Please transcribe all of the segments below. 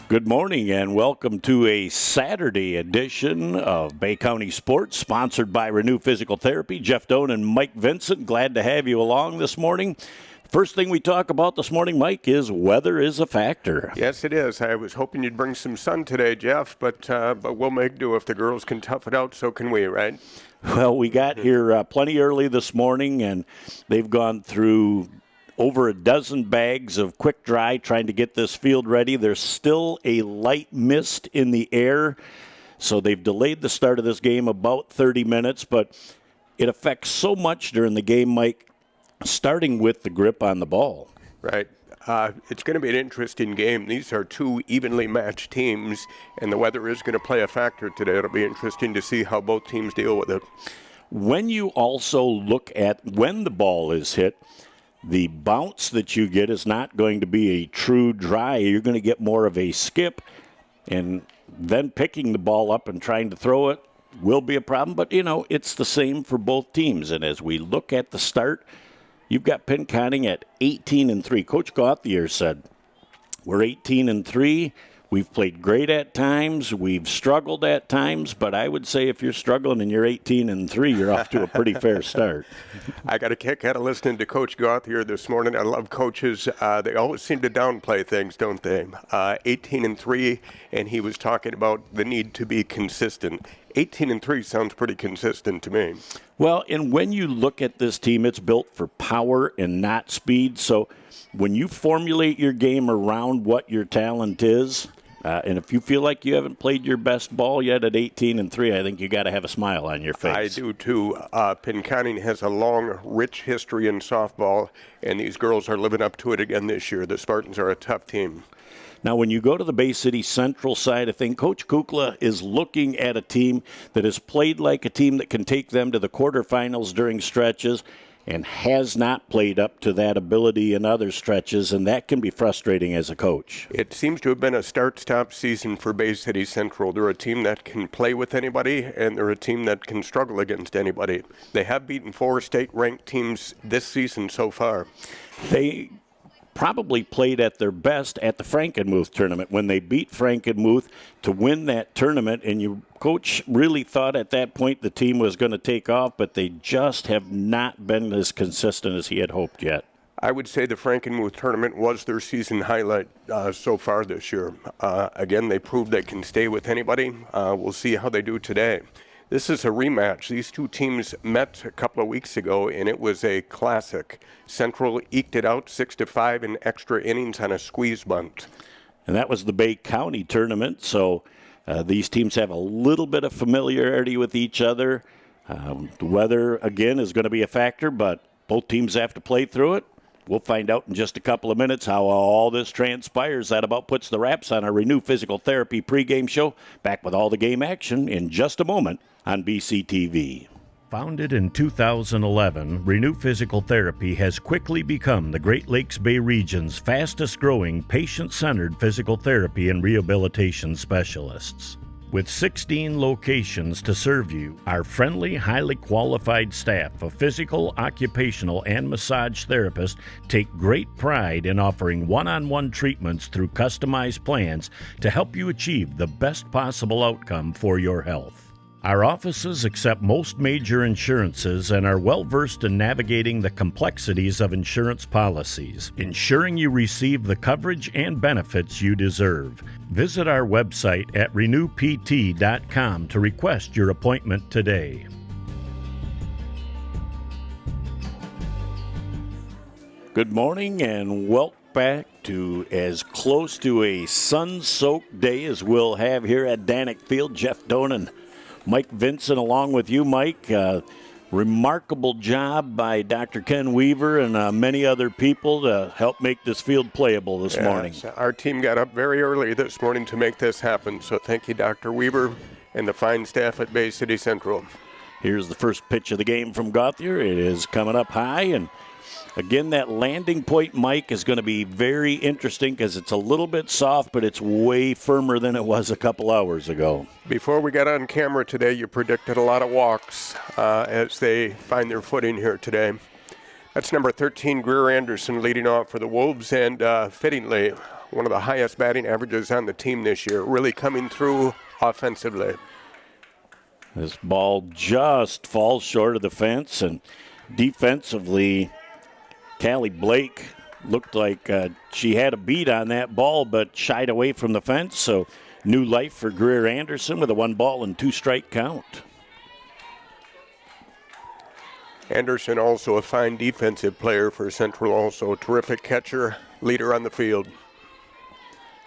Good morning and welcome to a Saturday edition of Bay County Sports, sponsored by Renew Physical Therapy. Jeff Doan and Mike Vincent, glad to have you along this morning. First thing we talk about this morning, Mike, is weather is a factor. Yes, it is. I was hoping you'd bring some sun today, Jeff, but we'll make do. If the girls can tough it out, so can we, right? Well, we got here plenty early this morning, and they've gone through over a dozen bags of quick dry trying to get this field ready. There's still a light mist in the air, so they've delayed the start of this game about 30 minutes, but it affects so much during the game, Mike, starting with the grip on the ball. Right. It's going to be an interesting game. These are two evenly matched teams, and the weather is going to play a factor today. It'll be interesting to see how both teams deal with it. When you also look at when the ball is hit, the bounce that you get is not going to be a true dry. You're going to get more of a skip, and then picking the ball up and trying to throw it will be a problem. But, it's the same for both teams. And as we look at the start, you've got Pinconning at 18-3. Coach Gauthier said, we're 18-3. We've played great at times. We've struggled at times. But I would say if you're struggling and you're 18-3, you're off to a pretty fair start. I got a kick out of listening to Coach Gauthier this morning. I love coaches. They always seem to downplay things, don't they? 18-3, and he was talking about the need to be consistent. 18-3 sounds pretty consistent to me. Well, and when you look at this team, it's built for power and not speed. So when you formulate your game around what your talent is, and if you feel like you haven't played your best ball yet at 18-3, I think you got to have a smile on your face. I do too. Pinconning has a long, rich history in softball, and these girls are living up to it again this year. The Spartans are a tough team. Now, when you go to the Bay City Central side, I think Coach Kukla is looking at a team that has played like a team that can take them to the quarterfinals during stretches and has not played up to that ability in other stretches, and that can be frustrating as a coach. It seems to have been a start-stop season for Bay City Central. They're a team that can play with anybody, and they're a team that can struggle against anybody. They have beaten 4 state-ranked teams this season so far. They probably played at their best at the Frankenmuth tournament when they beat Frankenmuth to win that tournament, and your coach really thought at that point the team was going to take off, but they just have not been as consistent as he had hoped yet. I would say the Frankenmuth tournament was their season highlight so far this year. Again, they proved they can stay with anybody. We'll see how they do today. This is a rematch. These two teams met a couple of weeks ago, and it was a classic. Central eked it out 6-5 in extra innings on a squeeze bunt. And that was the Bay County tournament, so these teams have a little bit of familiarity with each other. The weather, again, is going to be a factor, but both teams have to play through it. We'll find out in just a couple of minutes how all this transpires. That about puts the wraps on our Renew Physical Therapy pregame show. Back with all the game action in just a moment on BCTV. Founded in 2011, Renew Physical Therapy has quickly become the Great Lakes Bay region's fastest-growing patient-centered physical therapy and rehabilitation specialists. With 16 locations to serve you, our friendly, highly qualified staff of physical, occupational, and massage therapists take great pride in offering one-on-one treatments through customized plans to help you achieve the best possible outcome for your health. Our offices accept most major insurances and are well-versed in navigating the complexities of insurance policies, ensuring you receive the coverage and benefits you deserve. Visit our website at renewpt.com to request your appointment today. Good morning and welcome back to as close to a sun-soaked day as we'll have here at Danick Field. Jeff Doan, Mike Vincent along with you, Mike. Remarkable job by Dr. Ken Weaver and many other people to help make this field playable this morning. Our team got up very early this morning to make this happen, so thank you, Dr. Weaver, and the fine staff at Bay City Central. Here's the first pitch of the game from Gauthier. It is coming up high, and again, that landing point, Mike, is going to be very interesting because it's a little bit soft, but it's way firmer than it was a couple hours ago. Before we got on camera today, you predicted a lot of walks as they find their footing here today. That's number 13, Greer Anderson, leading off for the Wolves, and fittingly, one of the highest batting averages on the team this year, really coming through offensively. This ball just falls short of the fence, and defensively, Callie Blake looked like she had a beat on that ball but shied away from the fence, so new life for Greer Anderson with a 1 and 2 strike count. Anderson also a fine defensive player for Central, also a terrific catcher, leader on the field.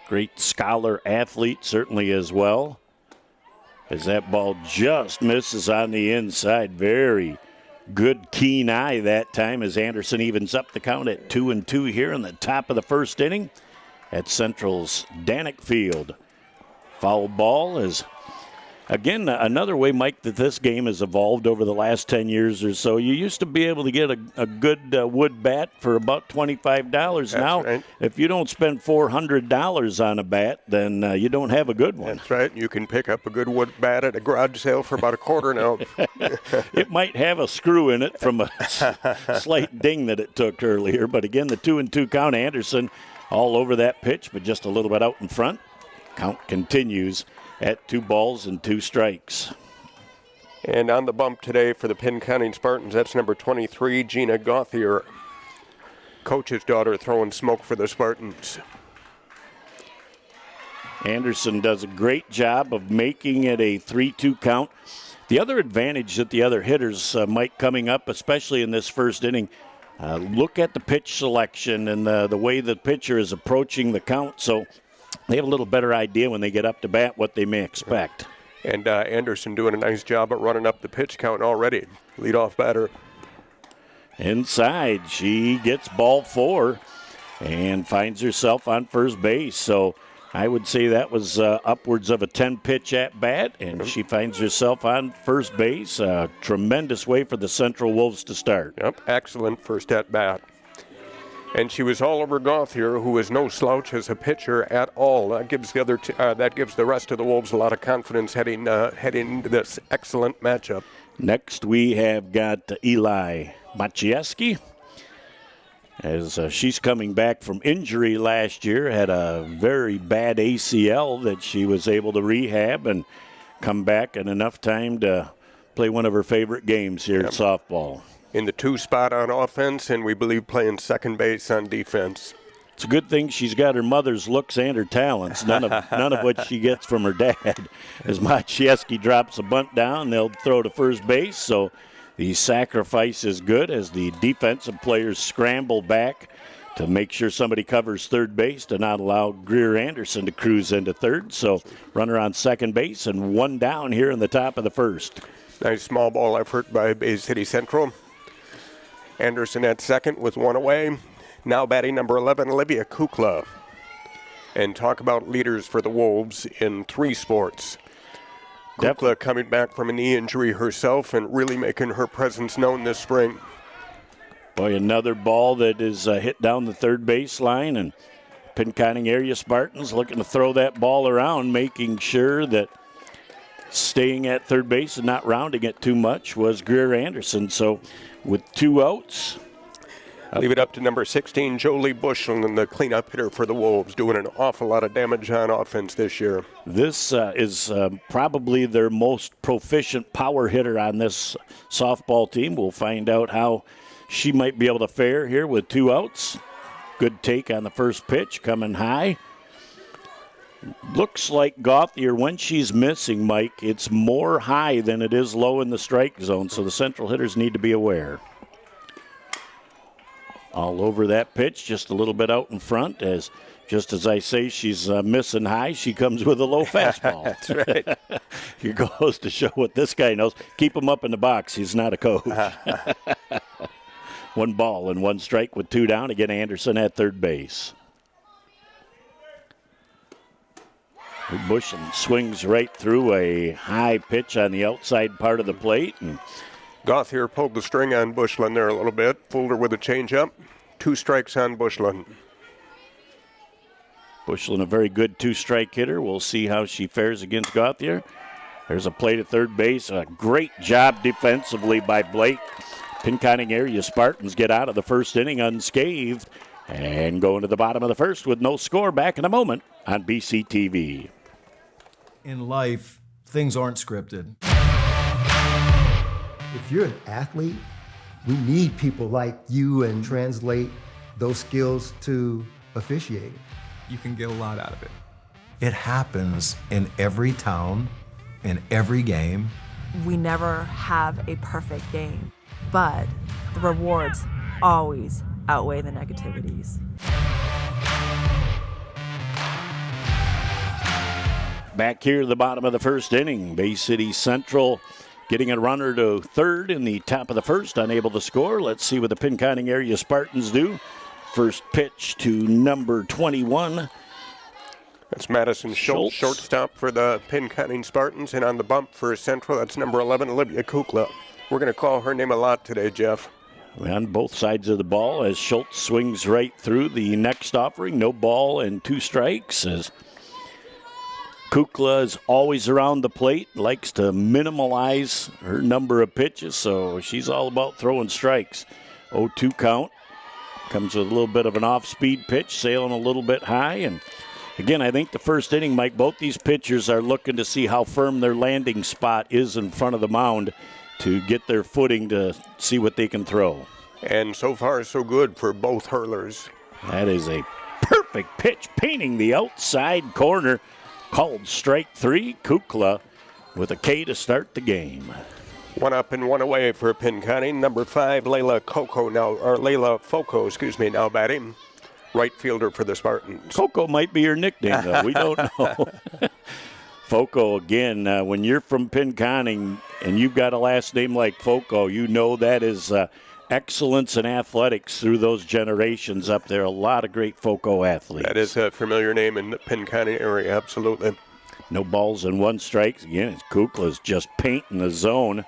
Great scholar athlete certainly as well. As that ball just misses on the inside. Very good keen eye that time as Anderson evens up the count at 2-2 here in the top of the first inning at Central's Danick Field. Foul ball is, again, another way, Mike, that this game has evolved over the last 10 years or so. You used to be able to get a good wood bat for about $25. That's now, right. If you don't spend $400 on a bat, then you don't have a good one. That's right. You can pick up a good wood bat at a garage sale for about $25 now. It might have a screw in it from a slight ding that it took earlier. But again, the 2-2 count. Anderson all over that pitch, but just a little bit out in front. Count continues at 2 and 2 strikes. And on the bump today for the Pinconning Spartans, that's number 23, Gina Gauthier. Coach's daughter throwing smoke for the Spartans. Anderson does a great job of making it a 3-2 count. The other advantage that the other hitters might coming up, especially in this first inning, look at the pitch selection and the way the pitcher is approaching the count. So they have a little better idea when they get up to bat what they may expect. And Anderson doing a nice job at running up the pitch count already. Leadoff batter. Inside, she gets ball 4 and finds herself on first base. So I would say that was upwards of a 10-pitch at-bat, and she finds herself on first base. A tremendous way for the Central Wolves to start. Yep, excellent first at-bat. And she was all over Gauthier, who is no slouch as a pitcher at all. That gives the rest of the Wolves a lot of confidence heading into this excellent matchup. Next, we have got Eli Maciejewski. As she's coming back from injury last year, had a very bad ACL that she was able to rehab and come back in enough time to play one of her favorite games here at softball. In the 2 spot on offense, and we believe playing second base on defense. It's a good thing she's got her mother's looks and her talents, none of what she gets from her dad. As Maciejewski drops a bunt down, they'll throw to first base, so the sacrifice is good as the defensive players scramble back to make sure somebody covers third base to not allow Greer Anderson to cruise into third. So runner on second base and 1 down here in the top of the first. Nice small ball effort by Bay City Central. Anderson at second with 1 away. Now batting number 11, Olivia Kukla. And talk about leaders for the Wolves in 3 sports. Kukla coming back from a knee injury herself and really making her presence known this spring. Boy, another ball that is hit down the third baseline, and Pinconning area Spartans looking to throw that ball around, making sure that staying at third base and not rounding it too much was Greer Anderson. So with 2 outs, leave it up to number 16, Jolie Bushel, and the cleanup hitter for the Wolves, doing an awful lot of damage on offense this year. This is probably their most proficient power hitter on this softball team. We'll find out how she might be able to fare here with 2 outs. Good take on the first pitch, coming high. Looks like Gauthier, when she's missing, Mike, it's more high than it is low in the strike zone, so the Central hitters need to be aware. All over that pitch, just a little bit out in front. Just as I say, she's missing high, she comes with a low fastball. That's right. Here goes to show what this guy knows. Keep him up in the box. He's not a coach. 1 ball and 1 strike with 2 down. Again, Anderson at third base. Bushel swings right through a high pitch on the outside part of the plate. And Gauthier pulled the string on Bushlin there a little bit. Fooled her with a changeup. 2 strikes on Bushlin. Bushlin, a very good 2-strike hitter. We'll see how she fares against Gauthier. There's a play to third base. A great job defensively by Blake. Pinconning area Spartans get out of the first inning unscathed And going to the bottom of the first with no score. Back in a moment on BCTV. In life, things aren't scripted. If you're an athlete, we need people like you and translate those skills to officiating. You can get a lot out of it. It happens in every town, in every game. We never have a perfect game, but the rewards always outweigh the negativities. Back here at the bottom of the first inning, Bay City Central getting a runner to third in the top of the first, unable to score. Let's see what the Pinconning area Spartans do. First pitch to number 21. That's Madison Schultz, shortstop for the Pinconning Spartans, and on the bump for Central, that's number 11, Olivia Kukla. We're going to call her name a lot today, Jeff. On both sides of the ball as Schultz swings right through the next offering. No ball and 2 strikes as Kukla is always around the plate, likes to minimalize her number of pitches, so she's all about throwing strikes. 0-2 count. Comes with a little bit of an off-speed pitch, sailing a little bit high. And again, I think the first inning, Mike, both these pitchers are looking to see how firm their landing spot is in front of the mound to get their footing to see what they can throw. And so far, so good for both hurlers. That is a perfect pitch, painting the outside corner. Called strike 3. Kukla with a K to start the game. 1 up and 1 away for Pinconning. Number 5, Layla Foco, now batting. Right fielder for the Spartans. Coco might be her nickname, though. We don't know. Foco, again, when you're from Pinconning and you've got a last name like Foco, you know that is excellence in athletics through those generations up there. A lot of great Foco athletes. That is a familiar name in the Pinconning area, absolutely. No balls and 1 strike. Again, Kukla's just painting the zone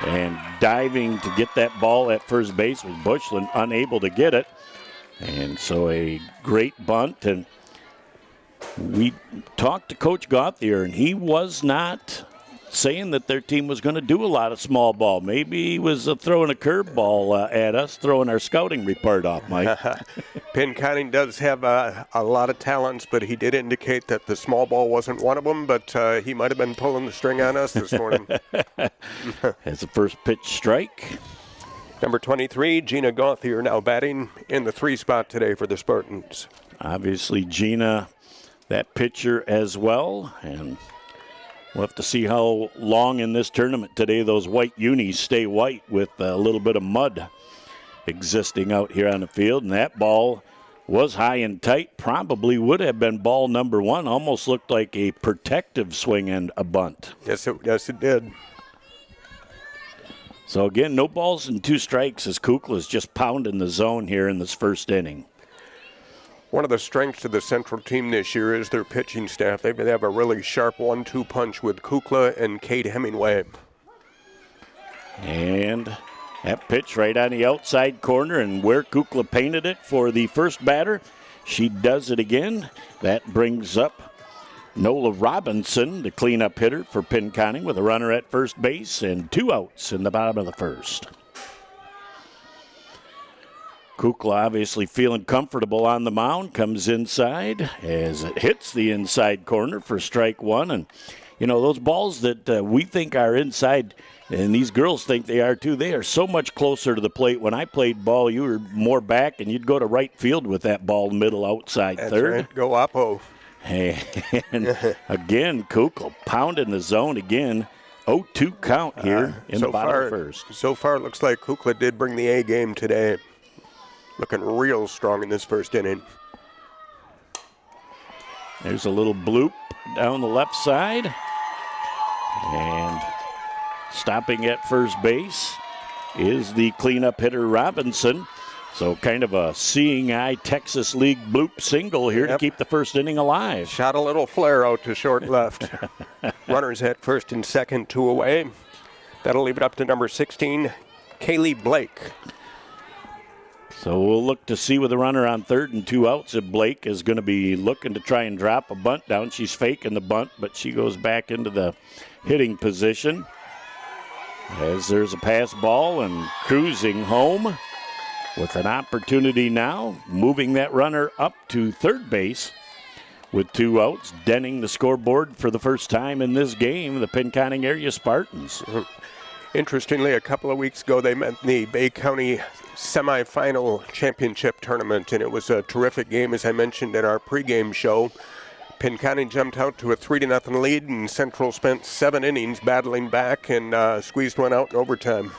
and diving to get that ball at first base with Bushland unable to get it. And so a great bunt. And we talked to Coach Gauthier, and he was not saying that their team was going to do a lot of small ball. Maybe he was throwing a curveball at us, throwing our scouting report off, Mike. Pinconning does have a lot of talents, but he did indicate that the small ball wasn't one of them, but he might have been pulling the string on us this morning. As the first pitch strike. Number 23, Gina Gauthier, now batting in the 3 spot today for the Spartans. Obviously, Gina, that pitcher as well, and we'll have to see how long in this tournament today those white unis stay white with a little bit of mud existing out here on the field. And that ball was high and tight, probably would have been ball number 1, almost looked like a protective swing and a bunt. Yes, it did. So again, no balls and 2 strikes as Kukla's just pounding the zone here in this first inning. One of the strengths of the Central team this year is their pitching staff. They have a really sharp 1-2 punch with Kukla and Kate Hemingway. And that pitch right on the outside corner, and where Kukla painted it for the first batter, she does it again. That brings up Nola Robinson, the cleanup hitter for Pinconning, with a runner at first base and 2 outs in the bottom of the first. Kukla obviously feeling comfortable on the mound, comes inside as it hits the inside corner for strike 1. And, you know, those balls that we think are inside, and these girls think they are too, they are so much closer to the plate. When I played ball, you were more back, and you'd go to right field with that ball, middle, outside, That's third. Right. Go Oppo. And again, Kukla pounding the zone again. 0-2 count here in the bottom of the first. So far, it looks like Kukla did bring the A game today. Looking real strong in this first inning. There's a little bloop down the left side. And stopping at first base is the cleanup hitter Robinson. So kind of a seeing eye Texas League bloop single here to keep the first inning alive. Shot a little flare out to short left. Runners at first and second, 2 away. That'll leave it up to number 16, Kaylee Blake. So we'll look to see with the runner on third and 2 outs if Blake is going to be looking to try and drop a bunt down. She's faking the bunt, but she goes back into the hitting position as there's a pass ball and cruising home with an opportunity now, moving that runner up to third base with 2 outs, denting the scoreboard for the first time in this game, the Pinconning area Spartans. Interestingly, a couple of weeks ago, they met in the Bay County semifinal championship tournament, and it was a terrific game, as I mentioned in our pregame show. Pinconning jumped out to a 3-0 lead, and Central spent 7 innings battling back and squeezed one out in overtime.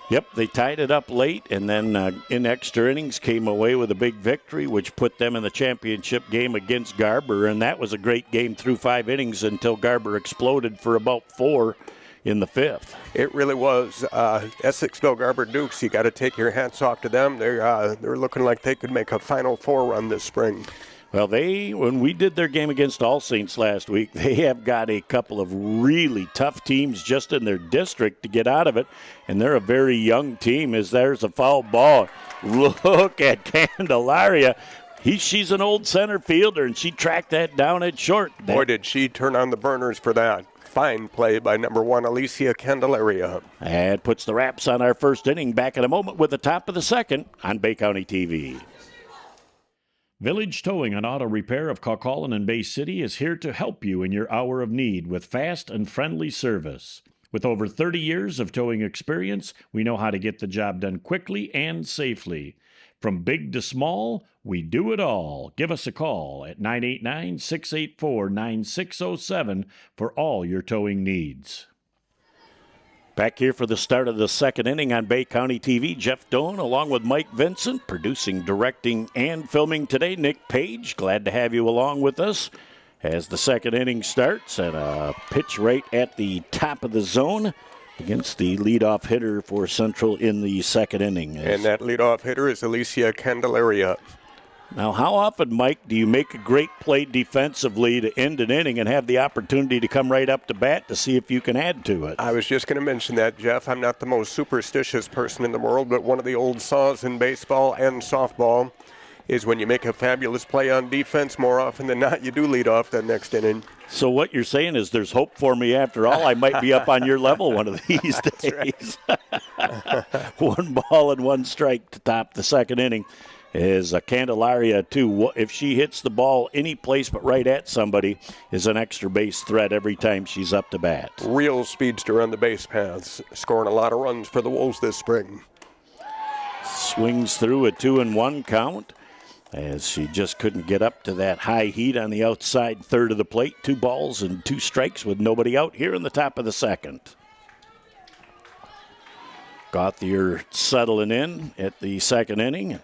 Yep, they tied it up late, and then in extra innings came away with a big victory, which put them in the championship game against Garber, and that was a great game through 5 innings until Garber exploded for about 4 in the 5th. It really was. Essexville Garber Dukes, you got to take your hats off to them. They're looking like they could make a Final Four run this spring. Well, when we did their game against All Saints last week, they have got a couple of really tough teams just in their district to get out of it, and they're a very young team. As there's a foul ball. Look at Candelaria. She's an old center fielder, and she tracked that down at short. Boy, did she turn on the burners for that. Fine play by number 1, Alicia Candelaria. And puts the wraps on our first inning. Back in a moment with the top of the second on Bay County TV. Village Towing and Auto Repair of Kaukaulin and Bay City is here to help you in your hour of need with fast and friendly service. With over 30 years of towing experience, we know how to get the job done quickly and safely. From big to small, we do it all. Give us a call at 989-684-9607 for all your towing needs. Back here for the start of the second inning on Bay County TV, Jeff Doan along with Mike Vincent, producing, directing, and filming today. Nick Page, glad to have you along with us as the second inning starts, and a pitch right at the top of the zone against the leadoff hitter for Central in the second inning. And that leadoff hitter is Alicia Candelaria. Now, how often, Mike, do you make a great play defensively to end an inning and have the opportunity to come right up to bat to see if you can add to it? I was just going to mention that, Jeff. I'm not the most superstitious person in the world, but one of the old saws in baseball and softball is when you make a fabulous play on defense, more often than not, you do lead off that next inning. So what you're saying is there's hope for me after all. I might be up on your level one of these days. 1 ball and 1 strike to top the second inning. Is a Candelaria, too. If she hits the ball any place but right at somebody, is an extra base threat every time she's up to bat. Real speedster on the base paths, scoring a lot of runs for the Wolves this spring. Swings through a 2-1 count as she just couldn't get up to that high heat on the outside third of the plate. 2 balls and 2 strikes with nobody out here in the top of the second. Gauthier settling in at the second inning.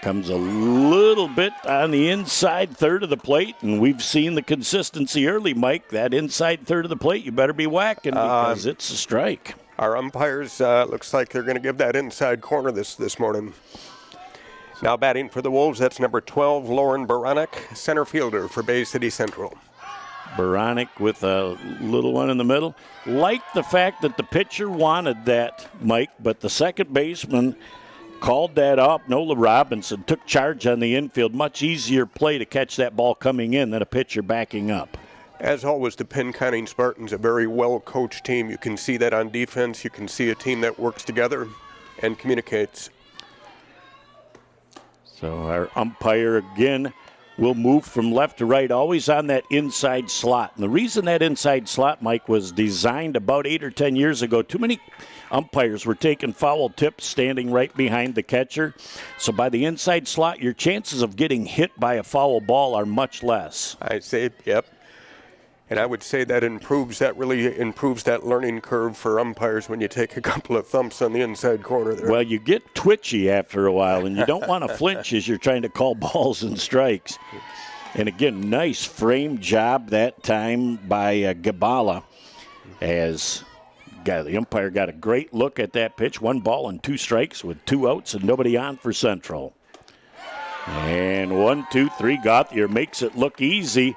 Comes a little bit on the inside third of the plate, and we've seen the consistency early, Mike. That inside third of the plate, you better be whacking because it's a strike. Our umpires, looks like they're going to give that inside corner this morning. Now batting for the Wolves, that's number 12, Lauren Baranek, center fielder for Bay City Central. Baranek with a little one in the middle. Like the fact that the pitcher wanted that, Mike, but the second baseman called that off. Nola Robinson took charge on the infield. Much easier play to catch that ball coming in than a pitcher backing up. As always, the Pinconning Spartans, a very well-coached team. You can see that on defense. You can see a team that works together and communicates. So our umpire again will move from left to right, always on that inside slot. And the reason that inside slot, Mike, was designed about 8 or 10 years ago, too many umpires were taking foul tips standing right behind the catcher. So by the inside slot, your chances of getting hit by a foul ball are much less. I'd say, yep. And I would say that really improves that learning curve for umpires when you take a couple of thumps on the inside corner there. Well, you get twitchy after a while, and you don't want to flinch as you're trying to call balls and strikes. And again, nice frame job that time by Gabala as the umpire got a great look at that pitch. 1 ball and 2 strikes with 2 outs and nobody on for Central. And 1, 2, 3, Gauthier makes it look easy.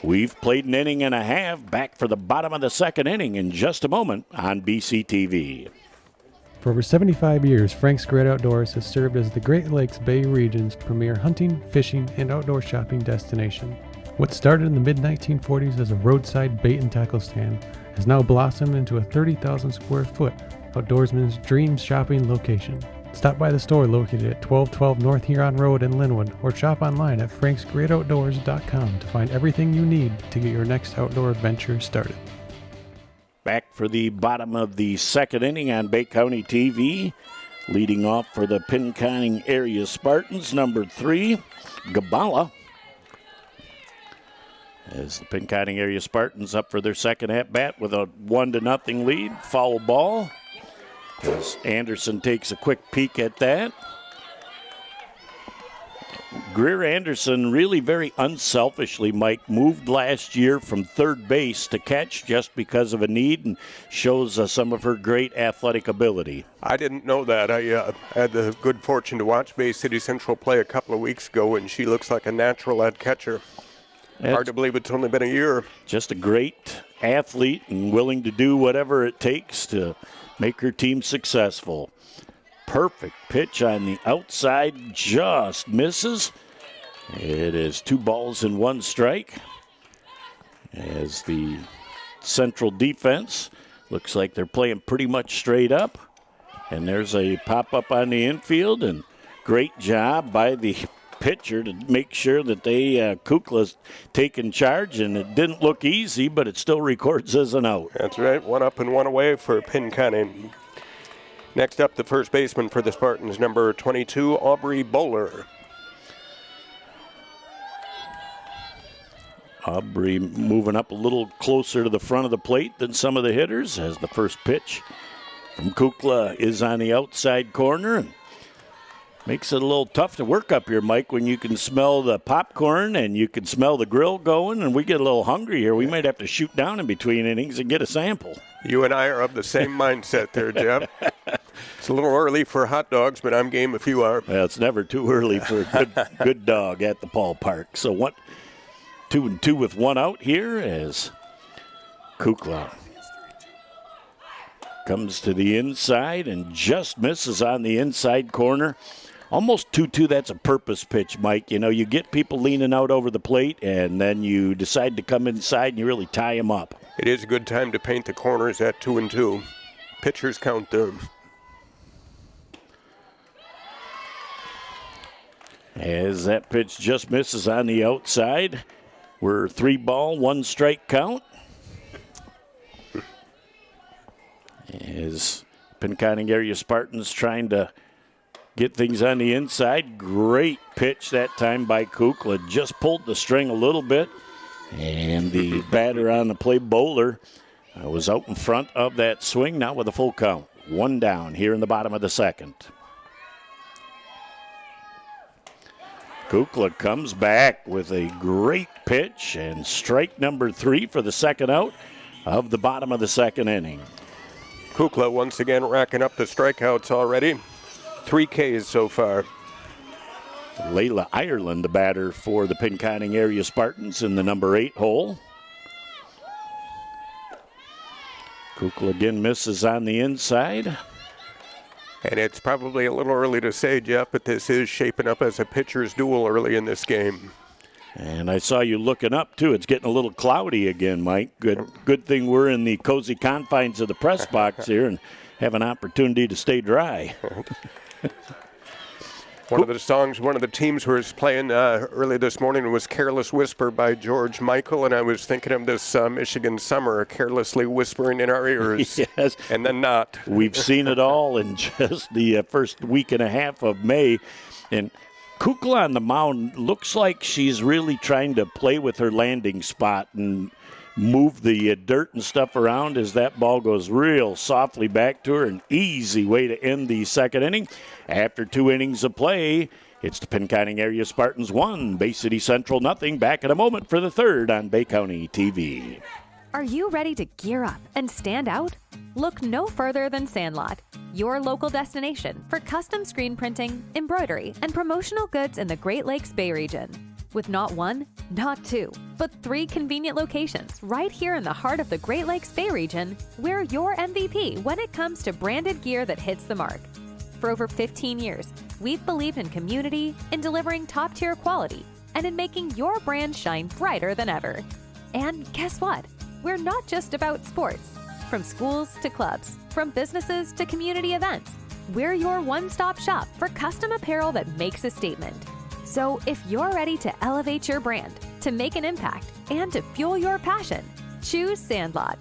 We've played an inning and a half. Back for the bottom of the second inning in just a moment on BCTV. For over 75 years, Frank's Great Outdoors has served as the Great Lakes Bay region's premier hunting, fishing, and outdoor shopping destination. What started in the mid-1940s as a roadside bait and tackle stand has now blossomed into a 30,000 square foot outdoorsman's dream shopping location. Stop by the store located at 1212 North Huron Road in Linwood, or shop online at franksgreatoutdoors.com to find everything you need to get your next outdoor adventure started. Back for the bottom of the second inning on Bay County TV. Leading off for the Pinconning area Spartans, number 3, Gabala. As the Pinconning area Spartans up for their second at-bat with a 1-0 lead. Foul ball. As Anderson takes a quick peek at that. Greer Anderson really very unselfishly, Mike, moved last year from third base to catch just because of a need and shows some of her great athletic ability. I didn't know that. I had the good fortune to watch Bay City Central play a couple of weeks ago, and she looks like a natural at catcher. Hard to believe it's only been a year. Just a great athlete and willing to do whatever it takes to make her team successful. Perfect pitch on the outside, just misses. It is 2 balls and 1 strike. As the Central defense looks like they're playing pretty much straight up. And there's a pop-up on the infield, and great job by the pitcher to make sure that Kukla's taking charge, and it didn't look easy, but it still records as an out. That's right, 1 up and 1 away for Pinconning. Next up, the first baseman for the Spartans, number 22, Aubrey Bowler. Aubrey moving up a little closer to the front of the plate than some of the hitters, as the first pitch from Kukla is on the outside corner. And makes it a little tough to work up here, Mike, when you can smell the popcorn and you can smell the grill going, and we get a little hungry here. We might have to shoot down in between innings and get a sample. You and I are of the same mindset there, Jeff. It's a little early for hot dogs, but I'm game if you are. Well, it's never too early for a good dog at the ballpark. So 2-2 with 1 out here as Kukla comes to the inside and just misses on the inside corner. Almost 2-2, that's a purpose pitch, Mike. You know, you get people leaning out over the plate, and then you decide to come inside and you really tie them up. It is a good time to paint the corners at 2-2. Pitchers count there. As that pitch just misses on the outside, we're 3 ball, 1 strike count. As Pinconning area Spartans trying to get things on the inside. Great pitch that time by Kukla. Just pulled the string a little bit. And the batter on the play, Bowler, was out in front of that swing, now with a full count. 1 down here in the bottom of the second. Kukla comes back with a great pitch and strike number 3 for the second out of the bottom of the second inning. Kukla once again racking up the strikeouts already. 3 Ks so far. Layla Ireland, the batter for the Pinconning area Spartans in the number 8 hole. Kukla again misses on the inside. And it's probably a little early to say, Jeff, but this is shaping up as a pitcher's duel early in this game. And I saw you looking up, too. It's getting a little cloudy again, Mike. Good thing we're in the cozy confines of the press box here and have an opportunity to stay dry. One of the songs one of the teams was playing early this morning was Careless Whisper by George Michael, and I was thinking of this Michigan summer, carelessly whispering in our ears, yes. And then not. We've seen it all in just the first week and a half of May. And Kukla on the mound looks like she's really trying to play with her landing spot and move the dirt and stuff around as that ball goes real softly back to her. An easy way to end the second inning. After 2 innings of play, it's the Pinconning area Spartans 1, Bay City Central nothing. Back in a moment for the third on Bay County TV. Are you ready to gear up and stand out? Look no further than Sandlot, your local destination for custom screen printing, embroidery, and promotional goods in the Great Lakes Bay region. With not 1, not 2, but 3 convenient locations right here in the heart of the Great Lakes Bay region, we're your MVP when it comes to branded gear that hits the mark. For over 15 years, we've believed in community, in delivering top-tier quality, and in making your brand shine brighter than ever. And guess what? We're not just about sports. From schools to clubs, from businesses to community events, We're your one-stop shop for custom apparel that makes a statement. So if you're ready to elevate your brand, to make an impact, and to fuel your passion, choose Sandlot.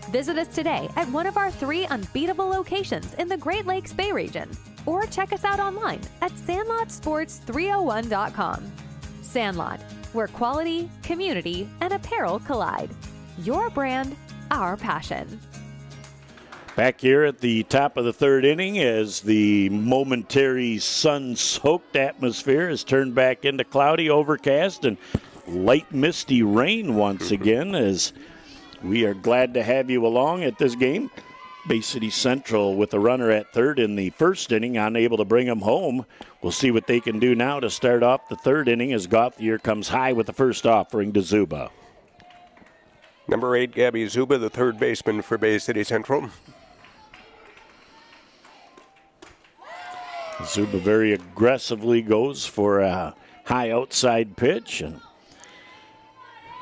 Visit us today at one of our 3 unbeatable locations in the Great Lakes Bay region, or check us out online at sandlotsports301.com. Sandlot, where quality, community, and apparel collide. Your brand, our passion. Back here at the top of the third inning, as the momentary sun-soaked atmosphere is turned back into cloudy, overcast, and light misty rain once again, as we are glad to have you along at this game. Bay City Central with a runner at third in the first inning, unable to bring them home. We'll see what they can do now to start off the third inning as Gauthier comes high with the first offering to Zuba. Number 8, Gabby Zuba, the third baseman for Bay City Central. Zuba very aggressively goes for a high outside pitch, and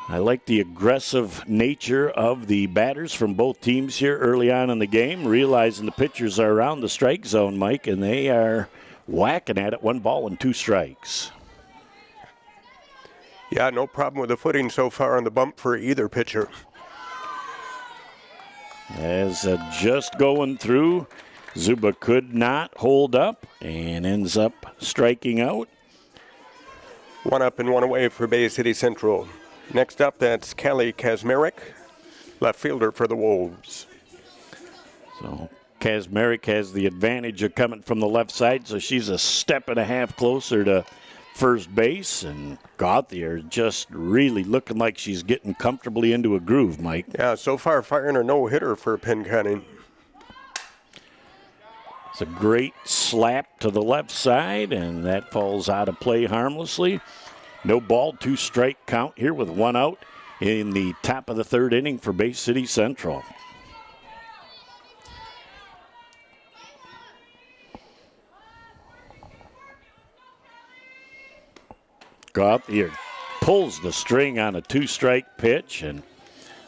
I like the aggressive nature of the batters from both teams here early on in the game, realizing the pitchers are around the strike zone, Mike, and they are whacking at it. 1 ball and 2 strikes. Yeah, no problem with the footing so far on the bump for either pitcher. As just going through, Zuba could not hold up and ends up striking out. 1 up and 1 away for Bay City Central. Next up, that's Kelly Kazmarek, left fielder for the Wolves. So Kazmarek has the advantage of coming from the left side, so she's a step and a half closer to first base, and Gauthier just really looking like she's getting comfortably into a groove, Mike. Yeah, so far firing a no-hitter for Pinconning. It's a great slap to the left side, and that falls out of play harmlessly. No ball, 2 strike count here with 1 out in the top of the third inning for Bay City Central. Gauthier pulls the string on a 2-strike pitch, and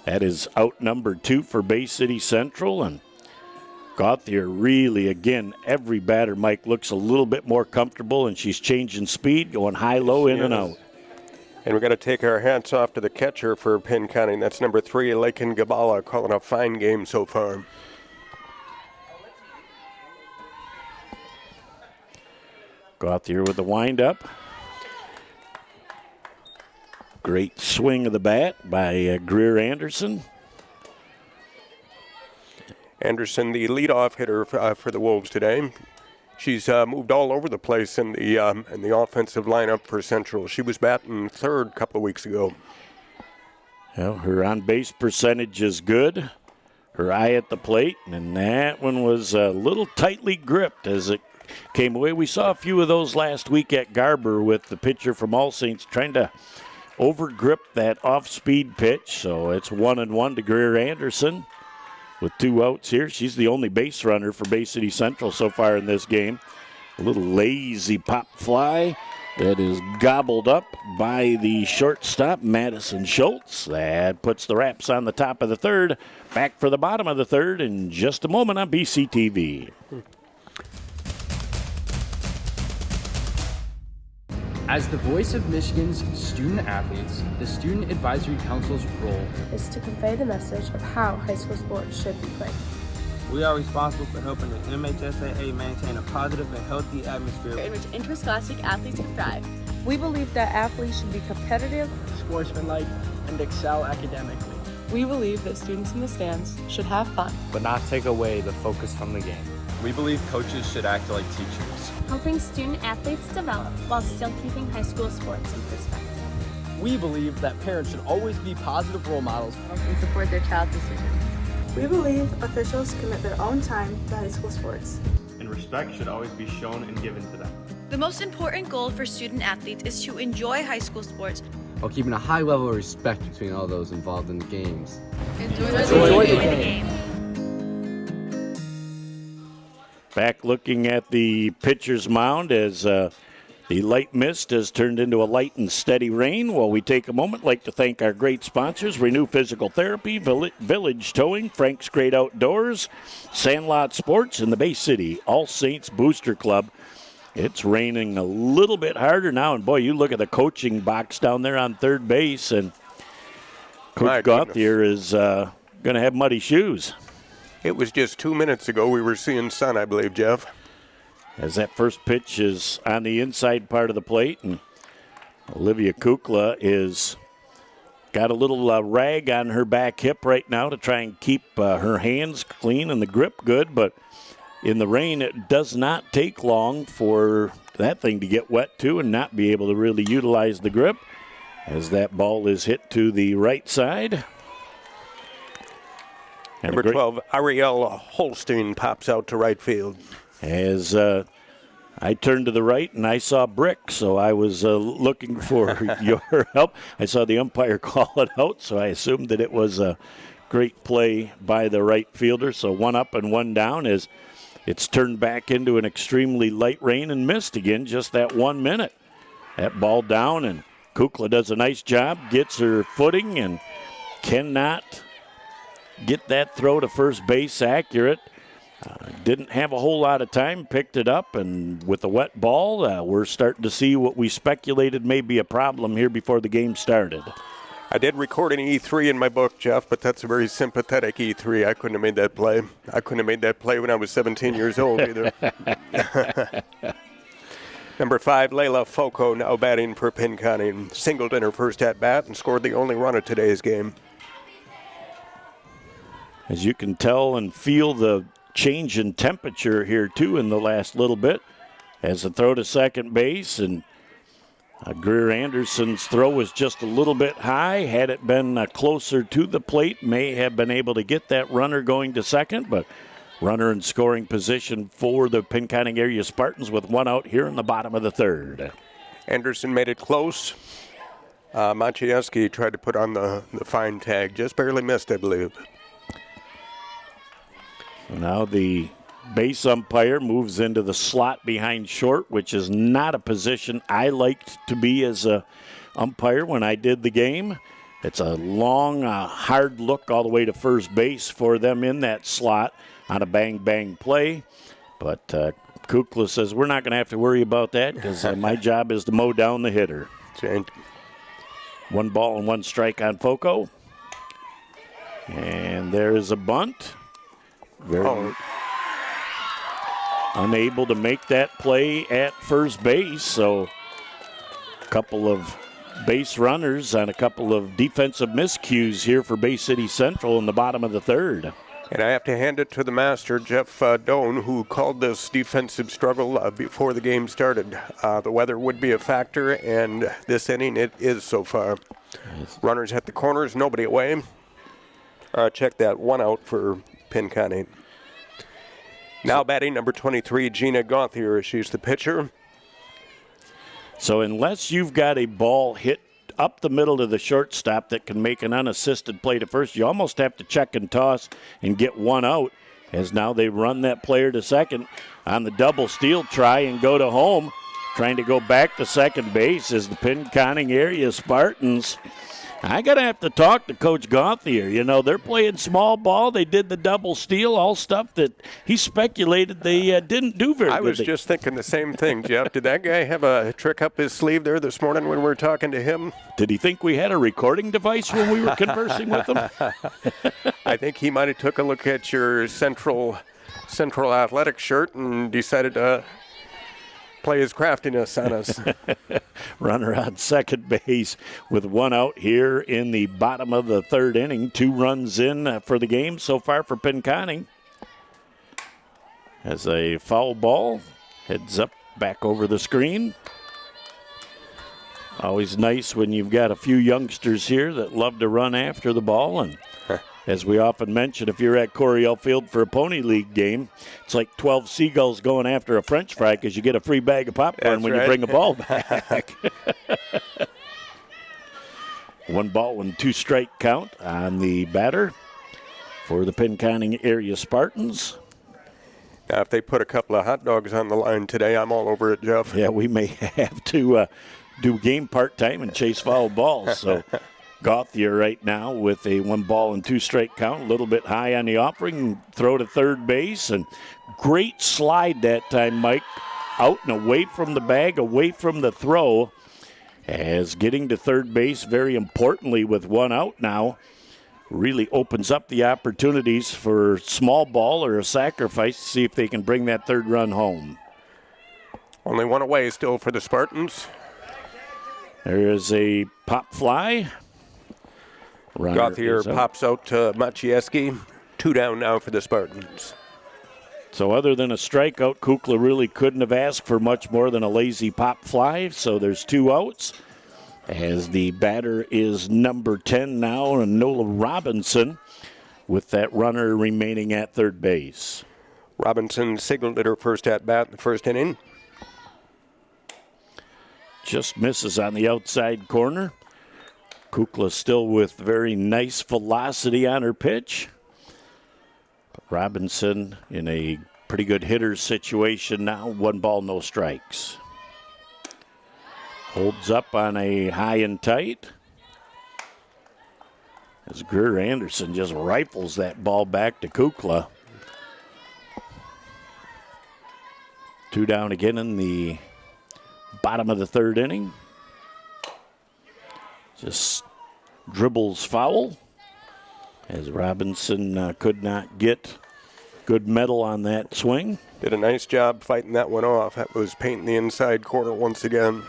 that is out number 2 for Bay City Central. And Gauthier really, again, every batter, Mike, looks a little bit more comfortable, and she's changing speed, going high-low, in and out. And we've got to take our hats off to the catcher for Pinconning. That's number 3, Lakin Gabala, calling a fine game so far. Gauthier with the windup. Great swing of the bat by Greer Anderson. Anderson, the leadoff hitter for the Wolves today. She's moved all over the place in the offensive lineup for Central. She was batting third a couple of weeks ago. Well, her on-base percentage is good. Her eye at the plate, and that one was a little tightly gripped as it came away. We saw a few of those last week at Garber with the pitcher from All Saints trying to over-grip that off-speed pitch. So it's 1-1 to Greer Anderson. With 2 outs here, she's the only base runner for Bay City Central so far in this game. A little lazy pop fly that is gobbled up by the shortstop, Madison Schultz. That puts the Raps on the top of the third. Back for the bottom of the third in just a moment on BCTV. As the voice of Michigan's student athletes, the Student Advisory Council's role is to convey the message of how high school sports should be played. We are responsible for helping the MHSAA maintain a positive and healthy atmosphere in which interscholastic athletes can thrive. We believe that athletes should be competitive, sportsmanlike, and excel academically. We believe that students in the stands should have fun, but not take away the focus from the game. We believe coaches should act like teachers, helping student athletes develop while still keeping high school sports in perspective. We believe that parents should always be positive role models and support their child's decisions. We believe officials commit their own time to high school sports, and respect should always be shown and given to them. The most important goal for student athletes is to enjoy high school sports while keeping a high level of respect between all those involved in the games. Enjoy the game. Back looking at the pitcher's mound as The light mist has turned into a light and steady rain. While we take a moment, I'd like to thank our great sponsors, Renew Physical Therapy, Village Towing, Frank's Great Outdoors, Sandlot Sports, and the Bay City All Saints Booster Club. It's raining a little bit harder now, and boy, you look at the coaching box down there on third base, and Coach Gauthier is going to have muddy shoes. It was just 2 minutes ago we were seeing sun, I believe, Jeff. As that first pitch is on the inside part of the plate, and Olivia Kukla is got a little rag on her back hip right now to try and keep her hands clean and the grip good, but in the rain it does not take long for that thing to get wet too and not be able to really utilize the grip as that ball is hit to the right side. And Number 12, Ariel Holstein pops out to right field. As I turned to the right and I saw Brick, so I was looking for your help. I saw the umpire call it out, so I assumed that it was a great play by the right fielder. So one up and one down as it's turned back into an extremely light rain and mist again, just that 1 minute. That ball down, and Kukla does a nice job, gets her footing, and cannot get that throw to first base accurate. Didn't have a whole lot of time, picked it up, and with a wet ball, we're starting to see what we speculated may be a problem here before the game started. I did record an E3 in my book, Jeff, but that's a very sympathetic E3. I couldn't have made that play. I couldn't have made that play when I was 17 years old either. Number 5, Layla Foco, now batting for Pinconning. Singled in her first at-bat and scored the only run of today's game. As you can tell and feel the change in temperature here too in the last little bit as the throw to second base, and Greer Anderson's throw was just a little bit high. Had it been closer to the plate, may have been able to get that runner going to second, but runner in scoring position for the Pinconning area Spartans with one out here in the bottom of the third. Anderson made it close. Maciejewski tried to put on the fine tag, just barely missed, I believe. Now the base umpire moves into the slot behind short, which is not a position I liked to be as a umpire when I did the game. It's a long, hard look all the way to first base for them in that slot on a bang-bang play. But Kukla says we're not going to have to worry about that because my job is to mow down the hitter. One ball and one strike on Foco. And there is a bunt. Unable to make that play at first base, so a couple of base runners on a couple of defensive miscues here for Bay City Central in the bottom of the third. And I have to hand it to the master, Jeff Doan, who called this defensive struggle before the game started. The weather would be a factor, and this inning it is so far. Runners at the corners, nobody away. Check that, one out for Pinconning. Now batting number 23, Gina Gauthier. She's the pitcher. So unless you've got a ball hit up the middle to the shortstop that can make an unassisted play to first, you almost have to check and toss and get one out, as now they run that player to second on the double steal try and go to home. Trying to go back to second base is the Pinconning area Spartans. I got to have to talk to Coach Gauthier. You know, they're playing small ball. They did the double steal, all stuff that he speculated they didn't do very good. I was just thinking the same thing, Jeff. Did that guy have a trick up his sleeve there this morning when we were talking to him? Did he think we had a recording device when we were conversing with him? I think he might have took a look at your Central Athletic shirt and decided to play his craftiness on us. Runner on second base with one out here in the bottom of the third inning. 2 runs in for the game so far for Pinconning. As a foul ball heads up back over the screen. Always nice when you've got a few youngsters here that love to run after the ball. And as we often mention, if you're at Coryell Field for a Pony League game, it's like 12 seagulls going after a French fry because you get a free bag of popcorn when you bring a ball back. 1 ball and 2 strike count on the batter for the Pinconning area Spartans. Now, if they put a couple of hot dogs on the line today, I'm all over it, Jeff. Yeah, we may have to do game part-time and chase foul balls. So Gauthier right now with a 1-2 count, a little bit high on the offering, throw to third base, and great slide that time, Mike, out and away from the bag, away from the throw, as getting to third base, very importantly with one out now, really opens up the opportunities for small ball or a sacrifice to see if they can bring that third run home. Only one away still for the Spartans. There is a pop fly. Gauthier pops out to Maciejewski. 2 down now for the Spartans. So other than a strikeout, Kukla really couldn't have asked for much more than a lazy pop fly. So there's 2 outs. As the batter is number 10 now, Nola Robinson, with that runner remaining at third base. Robinson signaled at her first at-bat in the first inning. Just misses on the outside corner. Kukla still with very nice velocity on her pitch. But Robinson in a pretty good hitter's situation now. 1 ball, no strikes. Holds up on a high and tight. As Greer Anderson just rifles that ball back to Kukla. 2 down again in the bottom of the third inning. Just dribbles foul as Robinson could not get good metal on that swing. Did a nice job fighting that one off. That was painting the inside corner once again.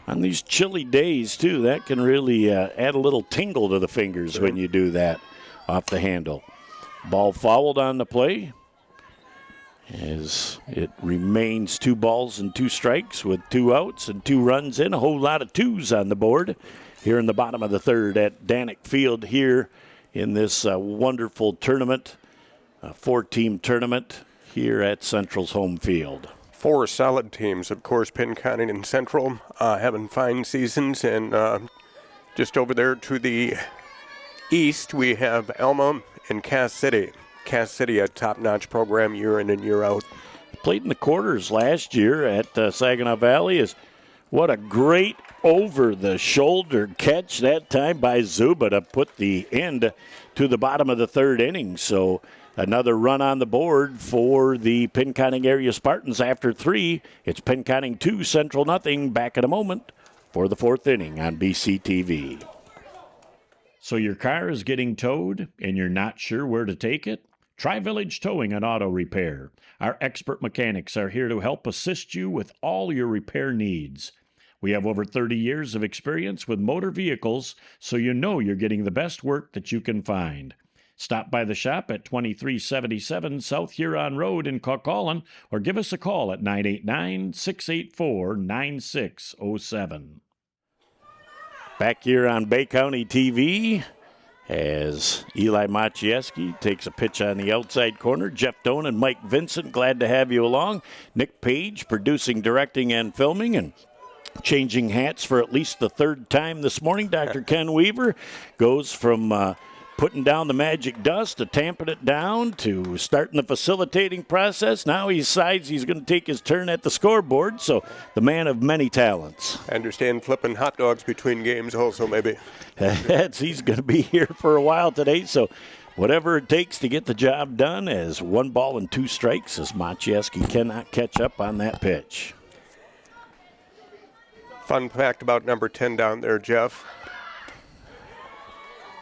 On these chilly days, too, that can really add a little tingle to the fingers when you do that off the handle. Ball fouled on the play as it remains 2 balls and 2 strikes with 2 outs and 2 runs in. A whole lot of 2s on the board here in the bottom of the third at Danick Field here in this wonderful tournament, 4-team tournament here at Central's home field. 4 solid teams, of course. Pinconning and Central having fine seasons, and just over there to the east we have Alma and Cass City. Cass City, a top-notch program year in and year out. Played in the quarters last year at Saginaw Valley. What a great over-the-shoulder catch that time by Zuba to put the end to the bottom of the third inning. So another run on the board for the Pinconning area Spartans after 3. It's Pinconning 2, Central nothing. Back in a moment for the 4th inning on BCTV. So your car is getting towed and you're not sure where to take it? Try Village Towing and Auto Repair. Our expert mechanics are here to help assist you with all your repair needs. We have over 30 years of experience with motor vehicles, so you know you're getting the best work that you can find. Stop by the shop at 2377 South Huron Road in Caucaulin or give us a call at 989-684-9607. Back here on Bay County TV as Eli Maciejewski takes a pitch on the outside corner. Jeff Doan and Mike Vincent, glad to have you along. Nick Page producing, directing, and filming, and changing hats for at least the 3rd time this morning. Dr. Ken Weaver goes from putting down the magic dust to tamping it down to starting the facilitating process. Now he decides he's going to take his turn at the scoreboard, so the man of many talents. I understand flipping hot dogs between games also, maybe. He's going to be here for a while today, so whatever it takes to get the job done, as 1 ball and 2 strikes as Maciejewski cannot catch up on that pitch. Fun fact about number 10 down there, Jeff.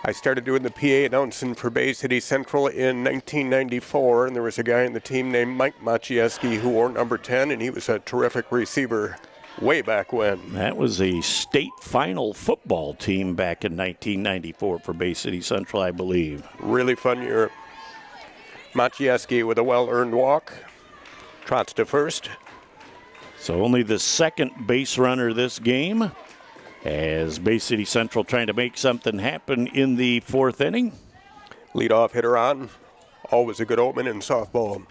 I started doing the PA announcing for Bay City Central in 1994, and there was a guy in the team named Mike Maciejewski who wore number 10, and he was a terrific receiver way back when. That was a state final football team back in 1994 for Bay City Central, I believe. Really fun year. Maciejewski with a well-earned walk. Trots to first. So only the 2nd base runner this game, as Bay City Central trying to make something happen in the 4th inning. Leadoff hitter on. Always a good omen in softball.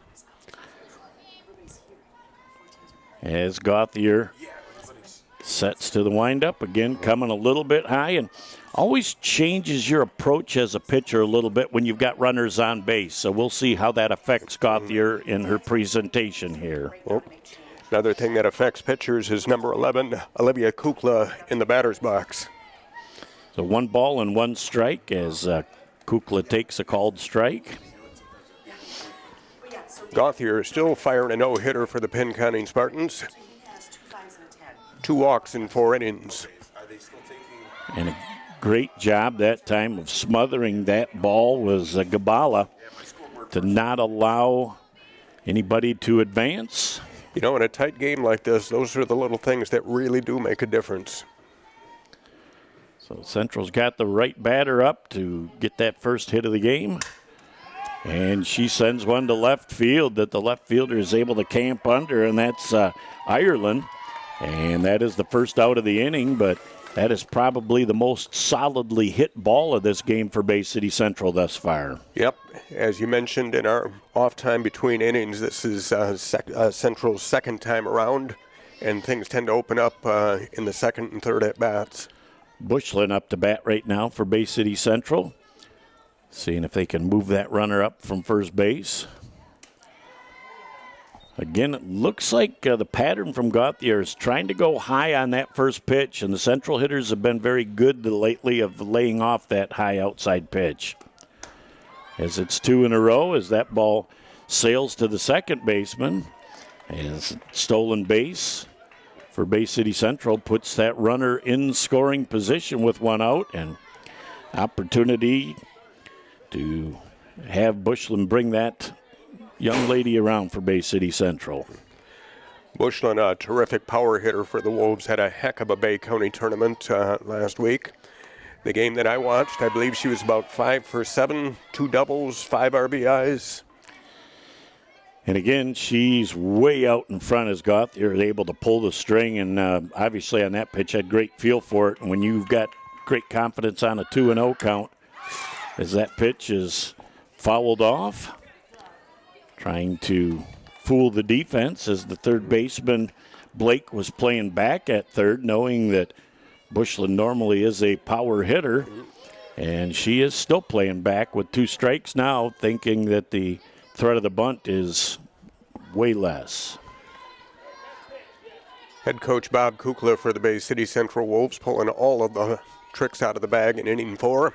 As Gauthier Sets to the windup again, coming a little bit high, and always changes your approach as a pitcher a little bit when you've got runners on base. So we'll see how that affects Gauthier in her presentation here. Yep. Another thing that affects pitchers is number 11, Olivia Kukla, in the batter's box. So 1 ball and 1 strike as Kukla takes a called strike. Gauthier still firing a no-hitter for the Pinconning Spartans. 2 walks in 4 innings. And a great job that time of smothering that ball was Gabala to not allow anybody to advance. You know, in a tight game like this, those are the little things that really do make a difference. So Central's got the right batter up to get that first hit of the game. And she sends one to left field that the left fielder is able to camp under, and that's Ireland. And that is the first out of the inning, but that is probably the most solidly hit ball of this game for Bay City Central thus far. Yep. As you mentioned in our off time between innings, this is Central's second time around, and things tend to open up in the second and third at-bats. Bushlin up to bat right now for Bay City Central. Seeing if they can move that runner up from first base. Again, it looks like the pattern from Gauthier is trying to go high on that first pitch, and the Central hitters have been very good lately of laying off that high outside pitch. As it's 2 in a row, as that ball sails to the second baseman, as stolen base for Bay City Central puts that runner in scoring position with 1 out, and opportunity to have Bushlin bring that young lady around for Bay City Central. Bushlin, a terrific power hitter for the Wolves, had a heck of a Bay County tournament last week. The game that I watched, I believe she was about 5 for 7, 2 doubles, 5 RBIs. And again, she's way out in front as Gauthier is able to pull the string, and obviously on that pitch had great feel for it. And when you've got great confidence on a 2-0 count, as that pitch is fouled off, trying to fool the defense as the third baseman Blake was playing back at third, knowing that Bushlin normally is a power hitter, and she is still playing back with 2 strikes now, thinking that the threat of the bunt is way less. Head coach Bob Kukla for the Bay City Central Wolves pulling all of the tricks out of the bag in inning 4.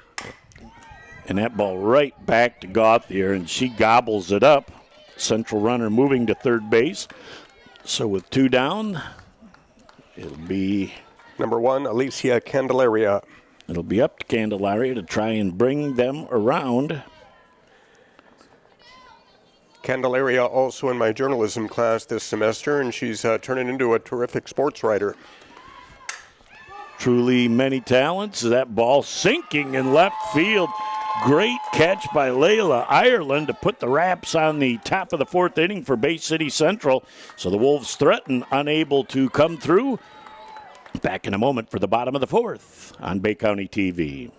And that ball right back to Gauthier, and she gobbles it up. Central runner moving to third base. So with 2 down, it'll be number 1, Alicia Candelaria. It'll be up to Candelaria to try and bring them around. Candelaria also in my journalism class this semester, and she's turning into a terrific sports writer. Truly many talents. That ball sinking in left field. Great catch by Layla Ireland to put the wraps on the top of the 4th inning for Bay City Central. So the Wolves threaten, unable to come through. Back in a moment for the bottom of the 4th on Bay County TV.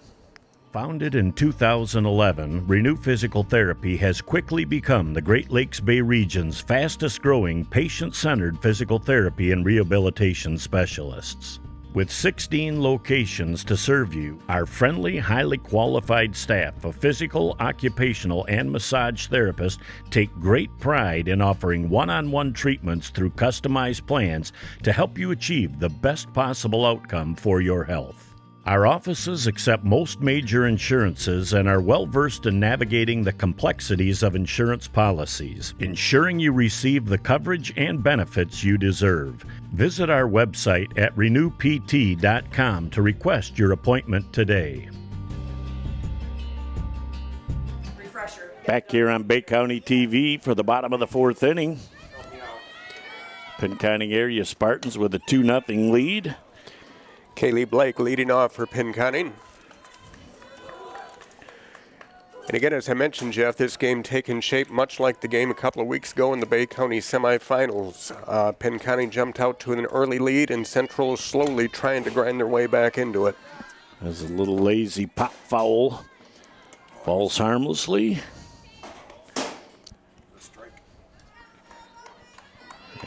Founded in 2011, Renew Physical Therapy has quickly become the Great Lakes Bay region's fastest-growing patient-centered physical therapy and rehabilitation specialists. With 16 locations to serve you, our friendly, highly qualified staff of physical, occupational, and massage therapists take great pride in offering one-on-one treatments through customized plans to help you achieve the best possible outcome for your health. Our offices accept most major insurances and are well-versed in navigating the complexities of insurance policies, ensuring you receive the coverage and benefits you deserve. Visit our website at renewpt.com to request your appointment today. Back here on Bay County TV for the bottom of the 4th inning. Pinconning area Spartans with a 2-0 lead. Kaylee Blake leading off for Pinconning. And again, as I mentioned, Jeff, this game taking shape much like the game a couple of weeks ago in the Bay County semifinals. Pinconning jumped out to an early lead, and Central slowly trying to grind their way back into it. There's a little lazy pop foul. Falls harmlessly.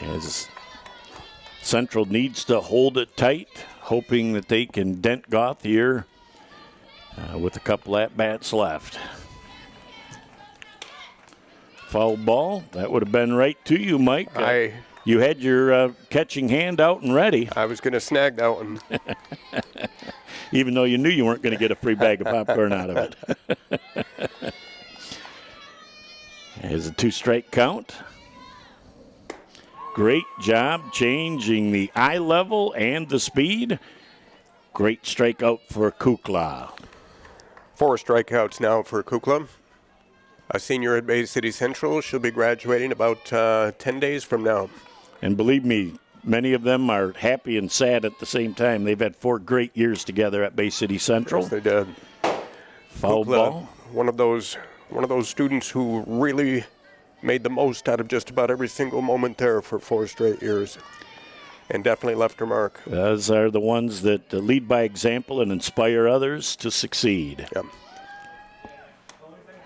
As Central needs to hold it tight, hoping that they can dent Gauthier with a couple at-bats left. Foul ball. That would have been right to you, Mike. You had your catching hand out and ready. I was going to snag that one. Even though you knew you weren't going to get a free bag of popcorn out of it. As a 2-strike count. Great job changing the eye level and the speed. Great strikeout for Kukla. 4 strikeouts now for Kukla. A senior at Bay City Central. She'll be graduating about 10 days from now. And believe me, many of them are happy and sad at the same time. They've had 4 great years together at Bay City Central. Yes, they did. Foul Kukla, ball. One of those students who really made the most out of just about every single moment there for 4 straight years. And definitely left her mark. Those are the ones that lead by example and inspire others to succeed. Yep.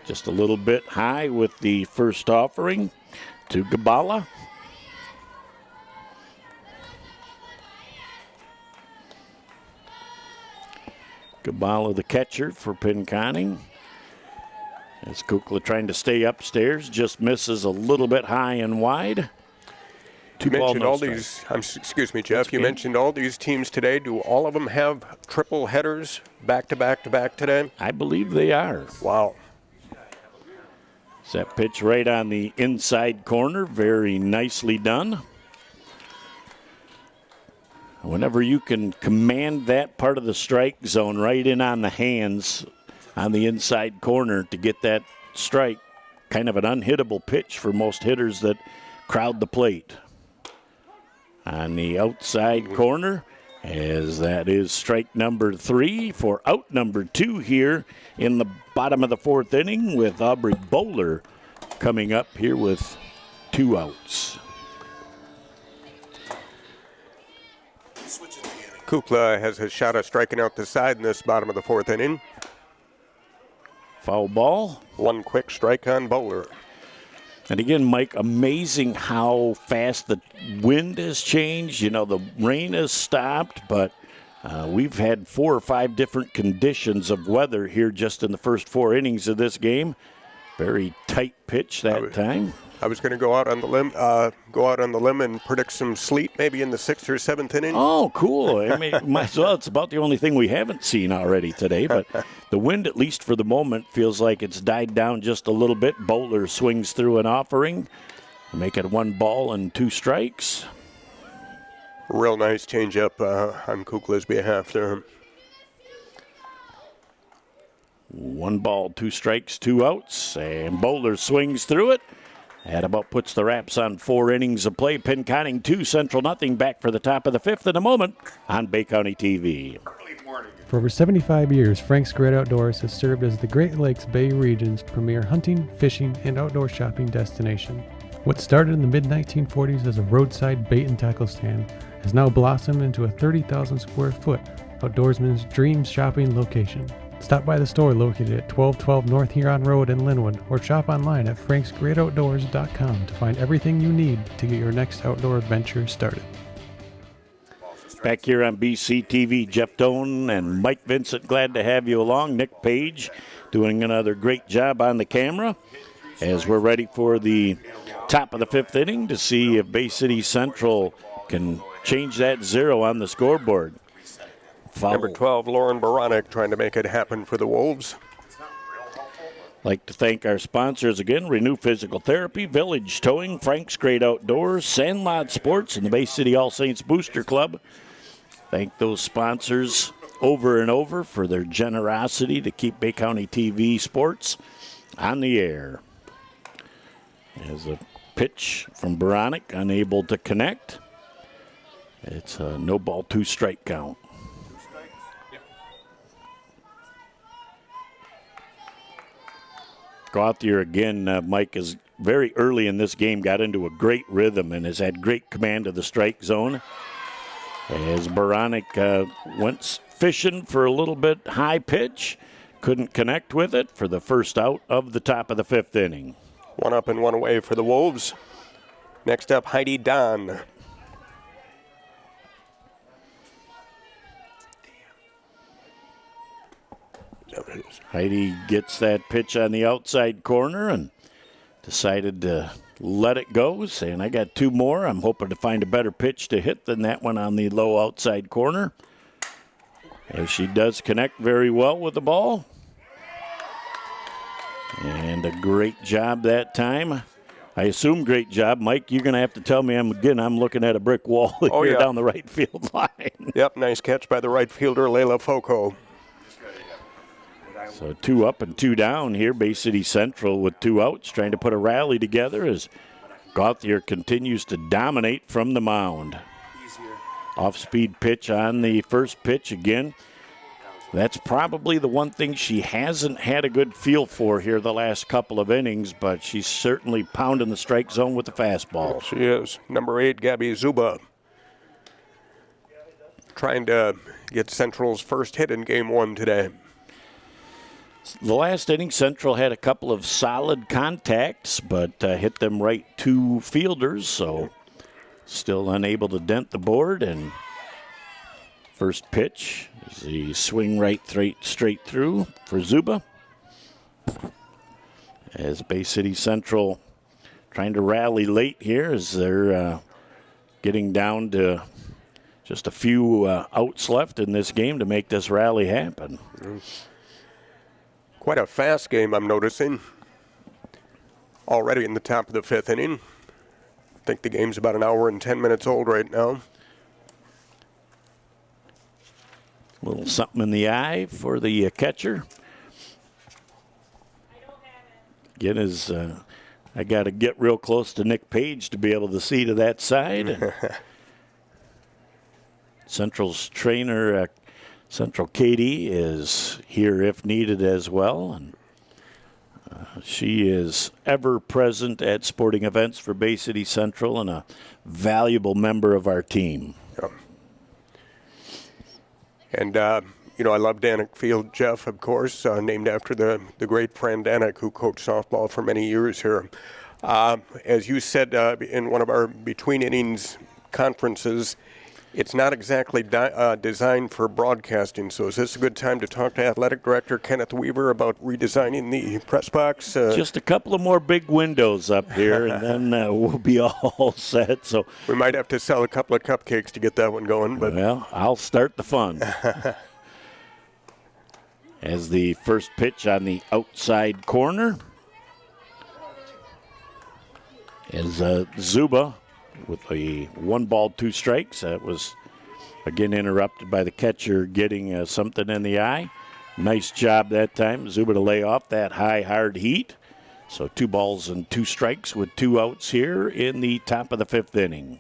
Just a little bit high with the first offering to Gabala. Gabala, the catcher for Pinconning. As Kukla trying to stay upstairs, just misses a little bit high and wide. You mentioned all these. Excuse me, Jeff. You mentioned all these teams today. Do all of them have triple headers back to back to back today? I believe they are. Wow. That pitch right on the inside corner, very nicely done. Whenever you can command that part of the strike zone right in on the hands on the inside corner to get that strike, kind of an unhittable pitch for most hitters that crowd the plate. On the outside corner, as that is strike number 3 for out number 2 here in the bottom of the 4th inning, with Aubrey Bowler coming up here with 2 outs. Kukla has a shot of striking out the side in this bottom of the 4th inning. Foul ball. 1 quick strike on Bowler. And again, Mike, amazing how fast the wind has changed. You know, the rain has stopped, but we've had 4 or 5 different conditions of weather here just in the first 4 innings of this game. Very tight pitch that time. I was going to go out on the limb and predict some sleet maybe in the 6th or 7th inning. Oh, cool. I mean, well, it's about the only thing we haven't seen already today, but the wind, at least for the moment, feels like it's died down just a little bit. Bowler swings through an offering, make it 1 ball and 2 strikes. Real nice changeup on Kukla's behalf there. 1 ball, 2 strikes, 2 outs, and Bowler swings through it. That about puts the wraps on 4 innings of play. Pinconning 2, Central nothing. Back for the top of the 5th in a moment on Bay County TV. For over 75 years, Frank's Great Outdoors has served as the Great Lakes Bay region's premier hunting, fishing, and outdoor shopping destination. What started in the mid-1940s as a roadside bait and tackle stand has now blossomed into a 30,000 square foot outdoorsman's dream shopping location. Stop by the store located at 1212 North Huron Road in Linwood, or shop online at franksgreatoutdoors.com to find everything you need to get your next outdoor adventure started. Back here on BCTV, Jeff Doan and Mike Vincent, glad to have you along. Nick Page doing another great job on the camera as we're ready for the top of the 5th inning to see if Bay City Central can change that 0 on the scoreboard. Foul. Number 12, Lauren Baranek, trying to make it happen for the Wolves. Like to thank our sponsors again: Renew Physical Therapy, Village Towing, Frank's Great Outdoors, Sandlot Sports, and the Bay City All Saints Booster Club. Thank those sponsors over and over for their generosity to keep Bay County TV sports on the air. As a pitch from Baranek, unable to connect. It's a no ball, 2 strike count. Gauthier again, Mike, is very early in this game, got into a great rhythm and has had great command of the strike zone. As Baranek went fishing for a little bit high pitch, couldn't connect with it for the first out of the top of the 5th inning. 1 up and 1 away for the Wolves. Next up, Heidi Don. Heidi gets that pitch on the outside corner and decided to let it go, saying, I got two more. I'm hoping to find a better pitch to hit than that one on the low outside corner. As she does connect very well with the ball. And a great job that time. I assume great job. Mike, you're going to have to tell me I'm looking at a brick wall here down the right field line. Yep, nice catch by the right fielder, Layla Foco. So 2 up and 2 down here. Bay City Central with 2 outs, trying to put a rally together as Gauthier continues to dominate from the mound. Off-speed pitch on the first pitch again. That's probably the one thing she hasn't had a good feel for here the last couple of innings, but she's certainly pounding the strike zone with the fastball. Well, she is. Number 8, Gabby Zuba. Trying to get Central's first hit in game 1 today. The last inning, Central had a couple of solid contacts, but hit them right 2 fielders, so still unable to dent the board. And first pitch is the swing right straight through for Zuba. As Bay City Central trying to rally late here as they're getting down to just a few outs left in this game to make this rally happen. Quite a fast game, I'm noticing. Already in the top of the 5th inning. I think the game's about an hour and 10 minutes old right now. A little something in the eye for the catcher. Again, as I got to get real close to Nick Page to be able to see to that side. Central's trainer, Central Katie, is here if needed as well. And she is ever present at sporting events for Bay City Central and a valuable member of our team. Yep. And, I love Danik Field, Jeff, of course, named after the great Fran Danik, who coached softball for many years here. As you said in one of our between innings conferences, it's not exactly designed for broadcasting, so is this a good time to talk to Athletic Director Kenneth Weaver about redesigning the press box? Just a couple of more big windows up here, and then we'll be all set. So we might have to sell a couple of cupcakes to get that one going. But well, I'll start the fun. As the first pitch on the outside corner is Zuba with a 1 ball, 2 strikes. That was, again, interrupted by the catcher getting something in the eye. Nice job that time, Zuba, to lay off that high, hard heat. So 2 balls and 2 strikes with 2 outs here in the top of the 5th inning.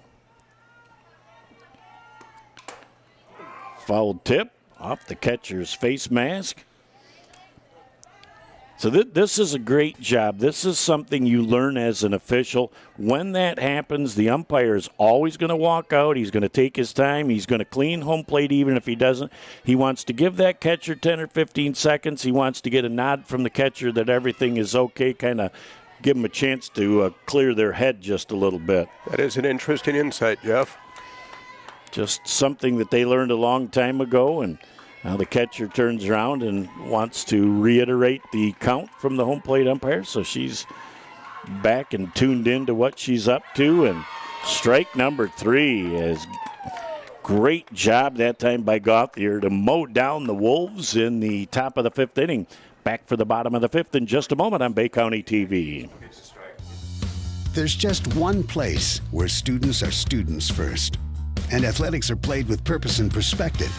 Foul tip off the catcher's face mask. So this is a great job. This is something you learn as an official. When that happens, the umpire is always going to walk out. He's going to take his time. He's going to clean home plate even if he doesn't. He wants to give that catcher 10 or 15 seconds. He wants to get a nod from the catcher that everything is okay, kind of give them a chance to clear their head just a little bit. That is an interesting insight, Jeff. Just something that they learned a long time ago, and now the catcher turns around and wants to reiterate the count from the home plate umpire, so she's back and tuned into what she's up to. And strike number 3 is great job that time by Gauthier to mow down the Wolves in the top of the 5th inning. Back for the bottom of the 5th in just a moment on Bay County TV. There's just one place where students are students first, and athletics are played with purpose and perspective.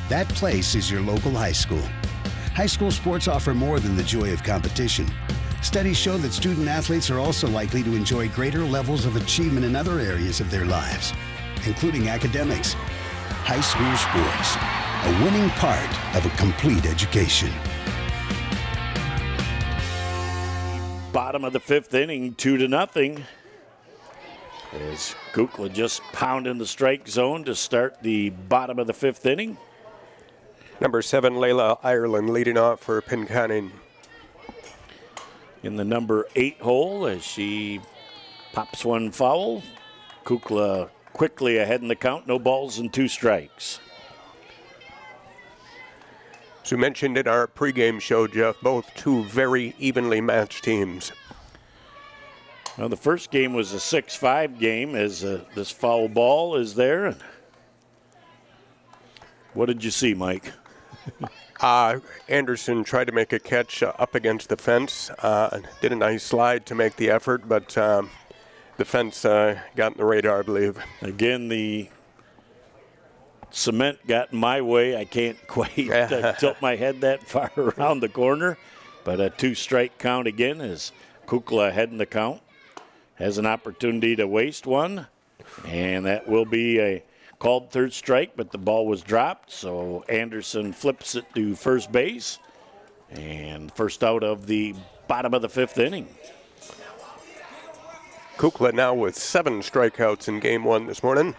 That place is your local high school. High school sports offer more than the joy of competition. Studies show that student athletes are also likely to enjoy greater levels of achievement in other areas of their lives, including academics. High school sports, a winning part of a complete education. Bottom of the 5th inning, 2-0. As Kukla just pounding the strike zone to start the bottom of the 5th inning. Number 7, Layla Ireland, leading off for Pinconning. In the number 8 hole as she pops one foul. Kukla quickly ahead in the count, no balls and 2 strikes. As we mentioned in our pregame show, Jeff, both two very evenly matched teams. Well, the first game was a 6-5 game as this foul ball is there. What did you see, Mike? Anderson tried to make a catch up against the fence. Did a nice slide to make the effort, but the fence got in the radar, I believe. Again, the cement got in my way. I can't quite tilt my head that far around the corner. But a 2-strike count again as Kukla ahead in the count. Has an opportunity to waste one. And that will be a called third strike, but the ball was dropped. So Anderson flips it to first base. And first out of the bottom of the 5th inning. Kukla now with 7 strikeouts in game 1 this morning.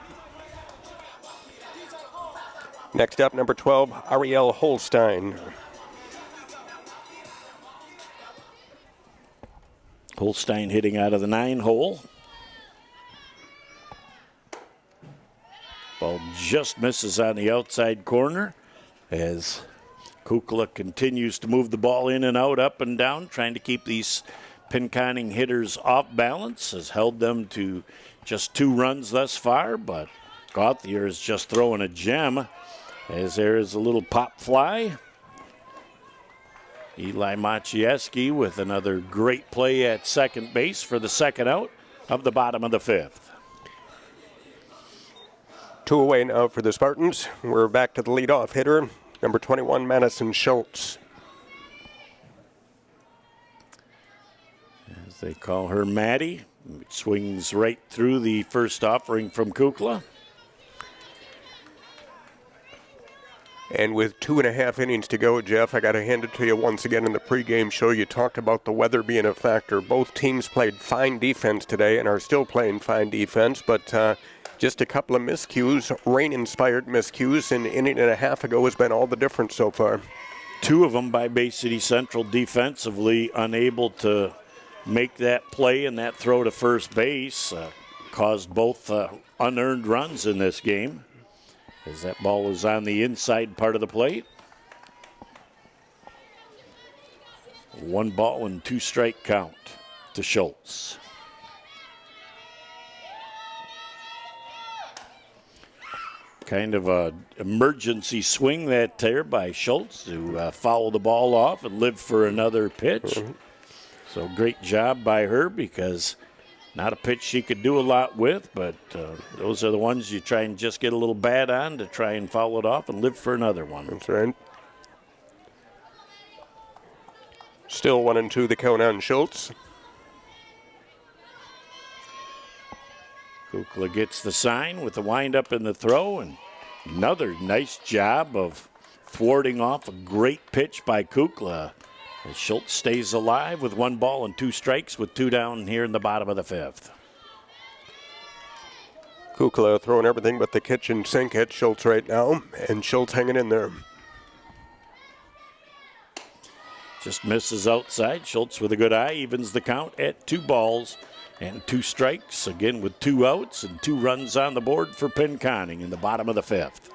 Next up, number 12, Ariel Holstein. Holstein hitting out of the 9 hole. Ball just misses on the outside corner as Kukla continues to move the ball in and out, up and down, trying to keep these Pinconning hitters off balance. Has held them to just 2 runs thus far, but Gauthier is just throwing a gem as there is a little pop fly. Eli Maciejewski with another great play at second base for the second out of the bottom of the 5th. 2 away now for the Spartans. We're back to the leadoff hitter, number 21, Madison Schultz. As they call her Maddie, swings right through the first offering from Kukla. And with 2.5 innings to go, Jeff, I got to hand it to you once again in the pregame show. You talked about the weather being a factor. Both teams played fine defense today and are still playing fine defense, but just a couple of miscues, rain-inspired miscues, an inning and a half ago has been all the difference so far. 2 of them by Bay City Central defensively, unable to make that play and that throw to first base. Caused both unearned runs in this game, as that ball is on the inside part of the plate. 1 ball and 2-strike count to Schultz. Kind of a emergency swing that there by Schultz to foul the ball off and live for another pitch. So great job by her, because not a pitch she could do a lot with, but those are the ones you try and just get a little bat on to try and foul it off and live for another one. That's right. Still 1-2 the count on Schultz. Kukla gets the sign with the windup in the throw, and another nice job of thwarting off a great pitch by Kukla. As Schultz stays alive with 1 ball and 2 strikes with 2 down here in the bottom of the 5th. Kukla throwing everything but the kitchen sink at Schultz right now, and Schultz hanging in there. Just misses outside. Schultz with a good eye evens the count at 2 balls and 2 strikes, again with 2 outs and 2 runs on the board for Pinconning in the bottom of the 5th.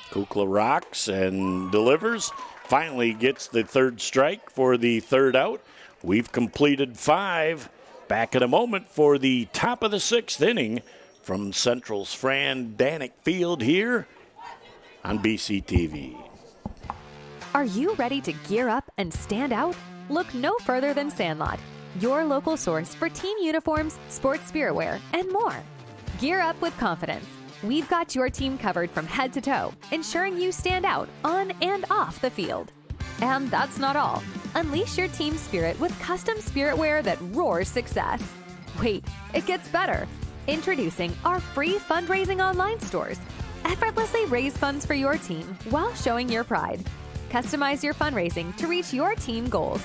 Kukla rocks and delivers. Finally gets the 3rd strike for the 3rd out. We've completed 5. Back in a moment for the top of the 6th inning from Central's Fran Danick Field here on BCTV. Are you ready to gear up and stand out? Look no further than Sandlot, your local source for team uniforms, sports spiritwear, and more. Gear up with confidence. We've got your team covered from head to toe, ensuring you stand out on and off the field. And that's not all. Unleash your team spirit with custom spiritwear that roars success. Wait, it gets better. Introducing our free fundraising online stores. Effortlessly raise funds for your team while showing your pride. Customize your fundraising to reach your team goals.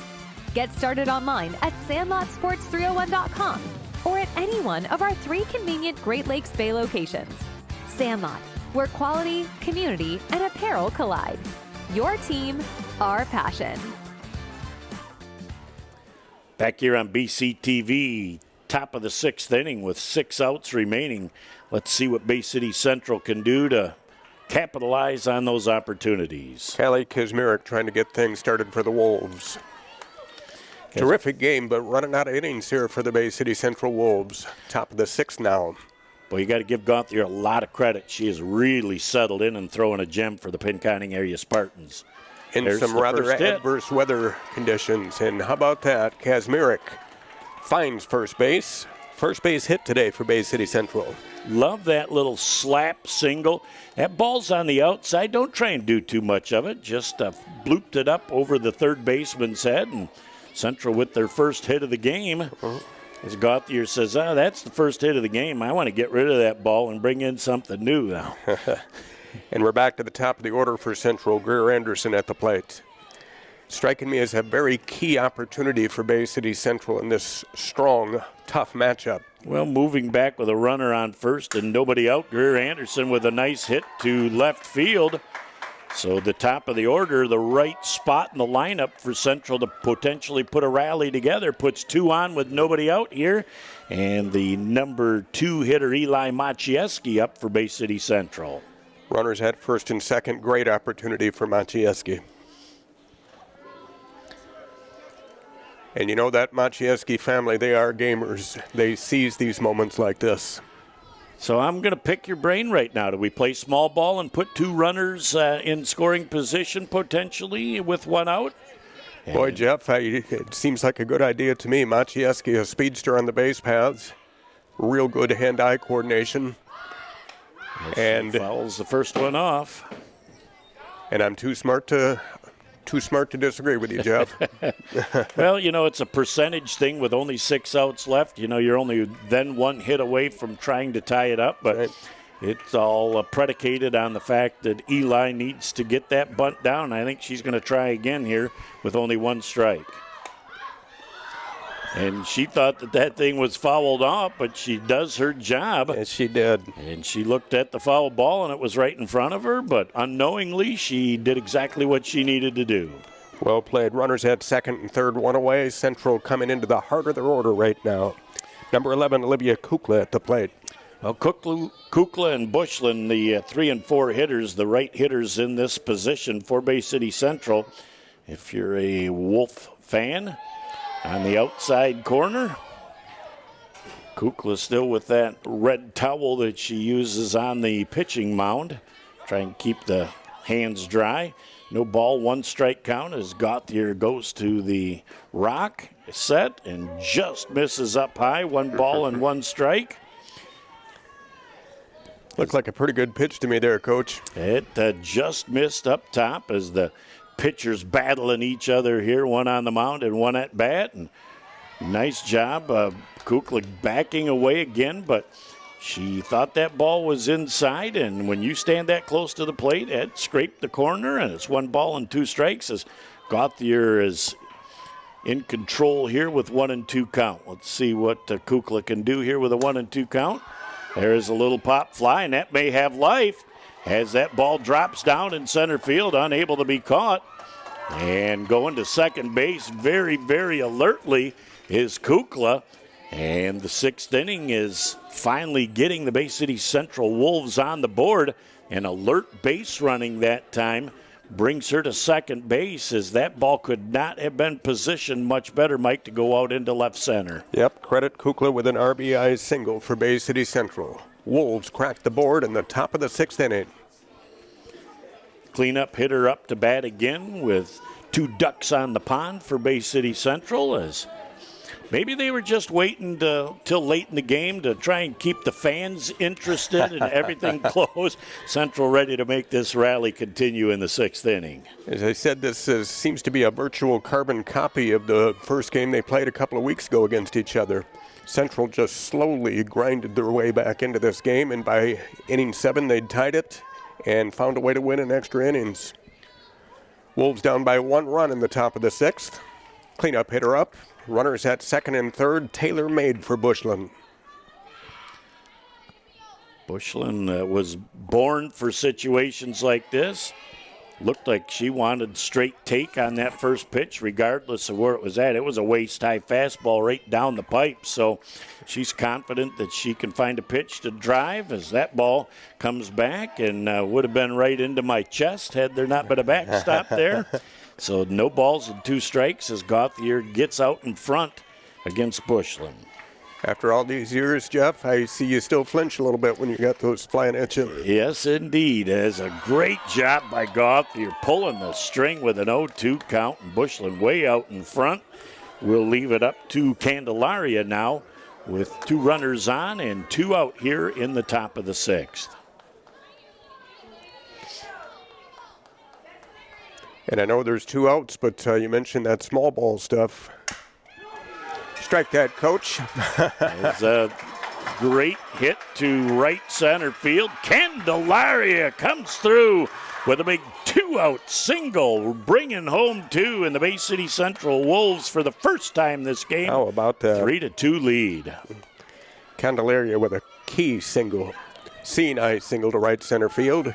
Get started online at sandlotsports301.com or at any one of our 3 convenient Great Lakes Bay locations. Sandlot, where quality, community, and apparel collide. Your team, our passion. Back here on BCTV, top of the 6th inning with 6 outs remaining. Let's see what Bay City Central can do to capitalize on those opportunities. Callie Kazmarek trying to get things started for the Wolves. Terrific game, but running out of innings here for the Bay City Central Wolves. Top of the 6th now. Well, you got to give Gauthier a lot of credit. She has really settled in and throwing a gem for the Pinconning area Spartans. In There's some the rather first hit. adverse weather conditions. And how about that? Kazmarek finds first base. First base hit today for Bay City Central. Love that little slap single. That ball's on the outside. Don't try and do too much of it. Just blooped it up over the third baseman's head. And Central with their first hit of the game. As Gauthier says, that's the first hit of the game. I want to get rid of that ball and bring in something new now. And we're back to the top of the order for Central. Greer Anderson at the plate. Striking me as a very key opportunity for Bay City Central in this strong, tough matchup. Well, moving back with a runner on first and nobody out, Greer Anderson with a nice hit to left field. So the top of the order, the right spot in the lineup for Central to potentially put a rally together, puts 2 on with nobody out here. And the number 2 hitter, Eli Maciejewski, up for Bay City Central. Runners at first and second, great opportunity for Maciejewski. And you know that Maciejewski family, they are gamers. They seize these moments like this. So I'm going to pick your brain right now. Do we play small ball and put 2 runners in scoring position potentially with 1 out? Boy, Jeff, it seems like a good idea to me. Maciejewski, a speedster on the base paths. Real good hand-eye coordination. And fouls the first one off. And I'm too smart to disagree with you, Jeff. Well, it's a percentage thing with only 6 outs left. You're only then 1 hit away from trying to tie it up, but it's all predicated on the fact that Eli needs to get that bunt down. I think she's going to try again here with only 1 strike. And she thought that thing was fouled off, but she does her job. Yes, she did. And she looked at the foul ball, and it was right in front of her, but unknowingly, she did exactly what she needed to do. Well played. Runners at second and third, 1 away. Central coming into the heart of their order right now. Number 11, Olivia Kukla at the plate. Well, Kukla and Bushland, the 3 and 4 hitters, the right hitters in this position for Bay City Central. If you're a Wolf fan, on the outside corner, Kukla still with that red towel that she uses on the pitching mound. Try and keep the hands dry. No ball, 1 strike count as Gauthier goes to the rock, set, and just misses up high. 1 ball and 1 strike. Looked like a pretty good pitch to me there, Coach. It just missed up top as the pitchers battling each other here, 1 on the mound and 1 at bat. And nice job. Kukla backing away again, but she thought that ball was inside, and when you stand that close to the plate, it scraped the corner, and it's 1 ball and 2 strikes as Gauthier is in control here with 1 and 2 count. Let's see what Kukla can do here with a 1 and 2 count. There is a little pop fly, and that may have life as that ball drops down in center field, unable to be caught. And going to second base very, very alertly is Kukla. And the 6th inning is finally getting the Bay City Central Wolves on the board. An alert base running that time brings her to second base as that ball could not have been positioned much better, Mike, to go out into left center. Yep, credit Kukla with an RBI single for Bay City Central. Wolves cracked the board in the top of the 6th inning. Cleanup hitter up to bat again with 2 ducks on the pond for Bay City Central, as maybe they were just waiting till late in the game to try and keep the fans interested and everything close. Central ready to make this rally continue in the 6th inning. As I said, this seems to be a virtual carbon copy of the first game they played a couple of weeks ago against each other. Central just slowly grinded their way back into this game, and by inning 7 they'd tied it and found a way to win in extra innings. Wolves down by 1 run in the top of the 6th. Cleanup hitter up. Runners at second and third. Taylor made for Bushland. Bushland was born for situations like this. looked like she wanted straight take on that first pitch, regardless of where it was at. It was a waist-high fastball right down the pipe, so she's confident that she can find a pitch to drive as that ball comes back and would have been right into my chest had there not been a backstop there. So no balls and 2 strikes as Gauthier gets out in front against Bushland. After all these years, Jeff, I see you still flinch a little bit when you got those flying at you. Yes, indeed. It's a great job by Gauthier pulling the string with an 0-2 count, and Bushland way out in front. We'll leave it up to Candelaria now with 2 runners on and 2 out here in the top of the 6th. And I know there's 2 outs, but you mentioned that small ball stuff. Strike that, Coach. It's a great hit to right center field. Candelaria comes through with a big 2-out single, bringing home 2 in the Bay City Central Wolves for the first time this game. How about that? 3-2 lead. Candelaria with a key single. Seeing-eye single to right center field.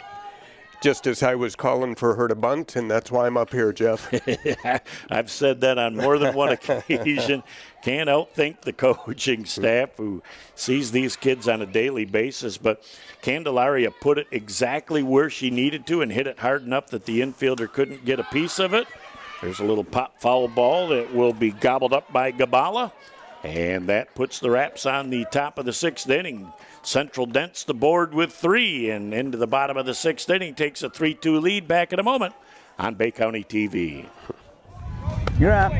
Just as I was calling for her to bunt, and that's why I'm up here, Jeff. I've said that on more than one occasion. Can't outthink the coaching staff who sees these kids on a daily basis, but Candelaria put it exactly where she needed to and hit it hard enough that the infielder couldn't get a piece of it. There's a little pop foul ball that will be gobbled up by Gabala, and that puts the Raps on the top of the 6th inning. Central dents the board with 3, and into the bottom of the 6th inning takes a 3-2 lead. Back in a moment on Bay County TV. You're up.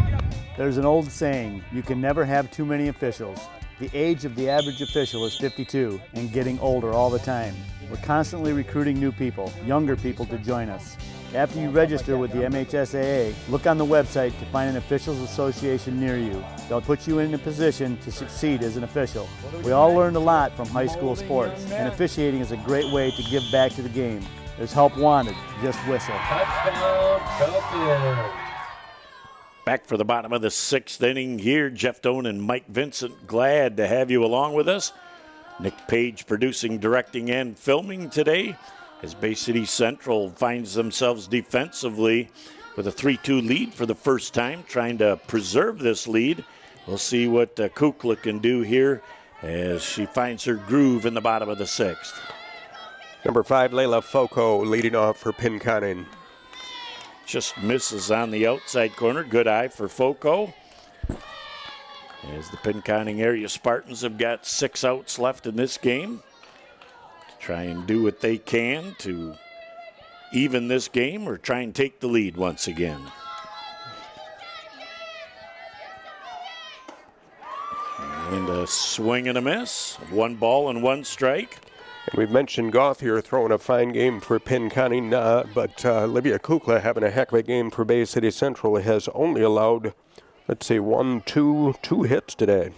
There's an old saying, you can never have too many officials. The age of the average official is 52 and getting older all the time. We're constantly recruiting new people, younger people to join us. After you register with the MHSAA, look on the website to find an officials association near you. They'll put you in a position to succeed as an official. We all learned a lot from high school sports, and officiating is a great way to give back to the game. There's help wanted, just whistle. Back for the bottom of the 6th inning here. Jeff Doan and Mike Vincent, glad to have you along with us. Nick Page producing, directing, and filming today as Bay City Central finds themselves defensively with a 3-2 lead for the first time, trying to preserve this lead. We'll see what Kukla can do here as she finds her groove in the bottom of the 6th. Number 5, Layla Foco leading off for Pinconning. Just misses on the outside corner. Good eye for Foco. As the Pinconning area Spartans have got 6 outs left in this game. Try and do what they can to even this game or try and take the lead once again. And a swing and a miss. 1 ball and 1 strike. And we've mentioned Gauthier throwing a fine game for Pinconning, but Olivia Kukla having a heck of a game for Bay City Central has only allowed, let's see, 2 hits today.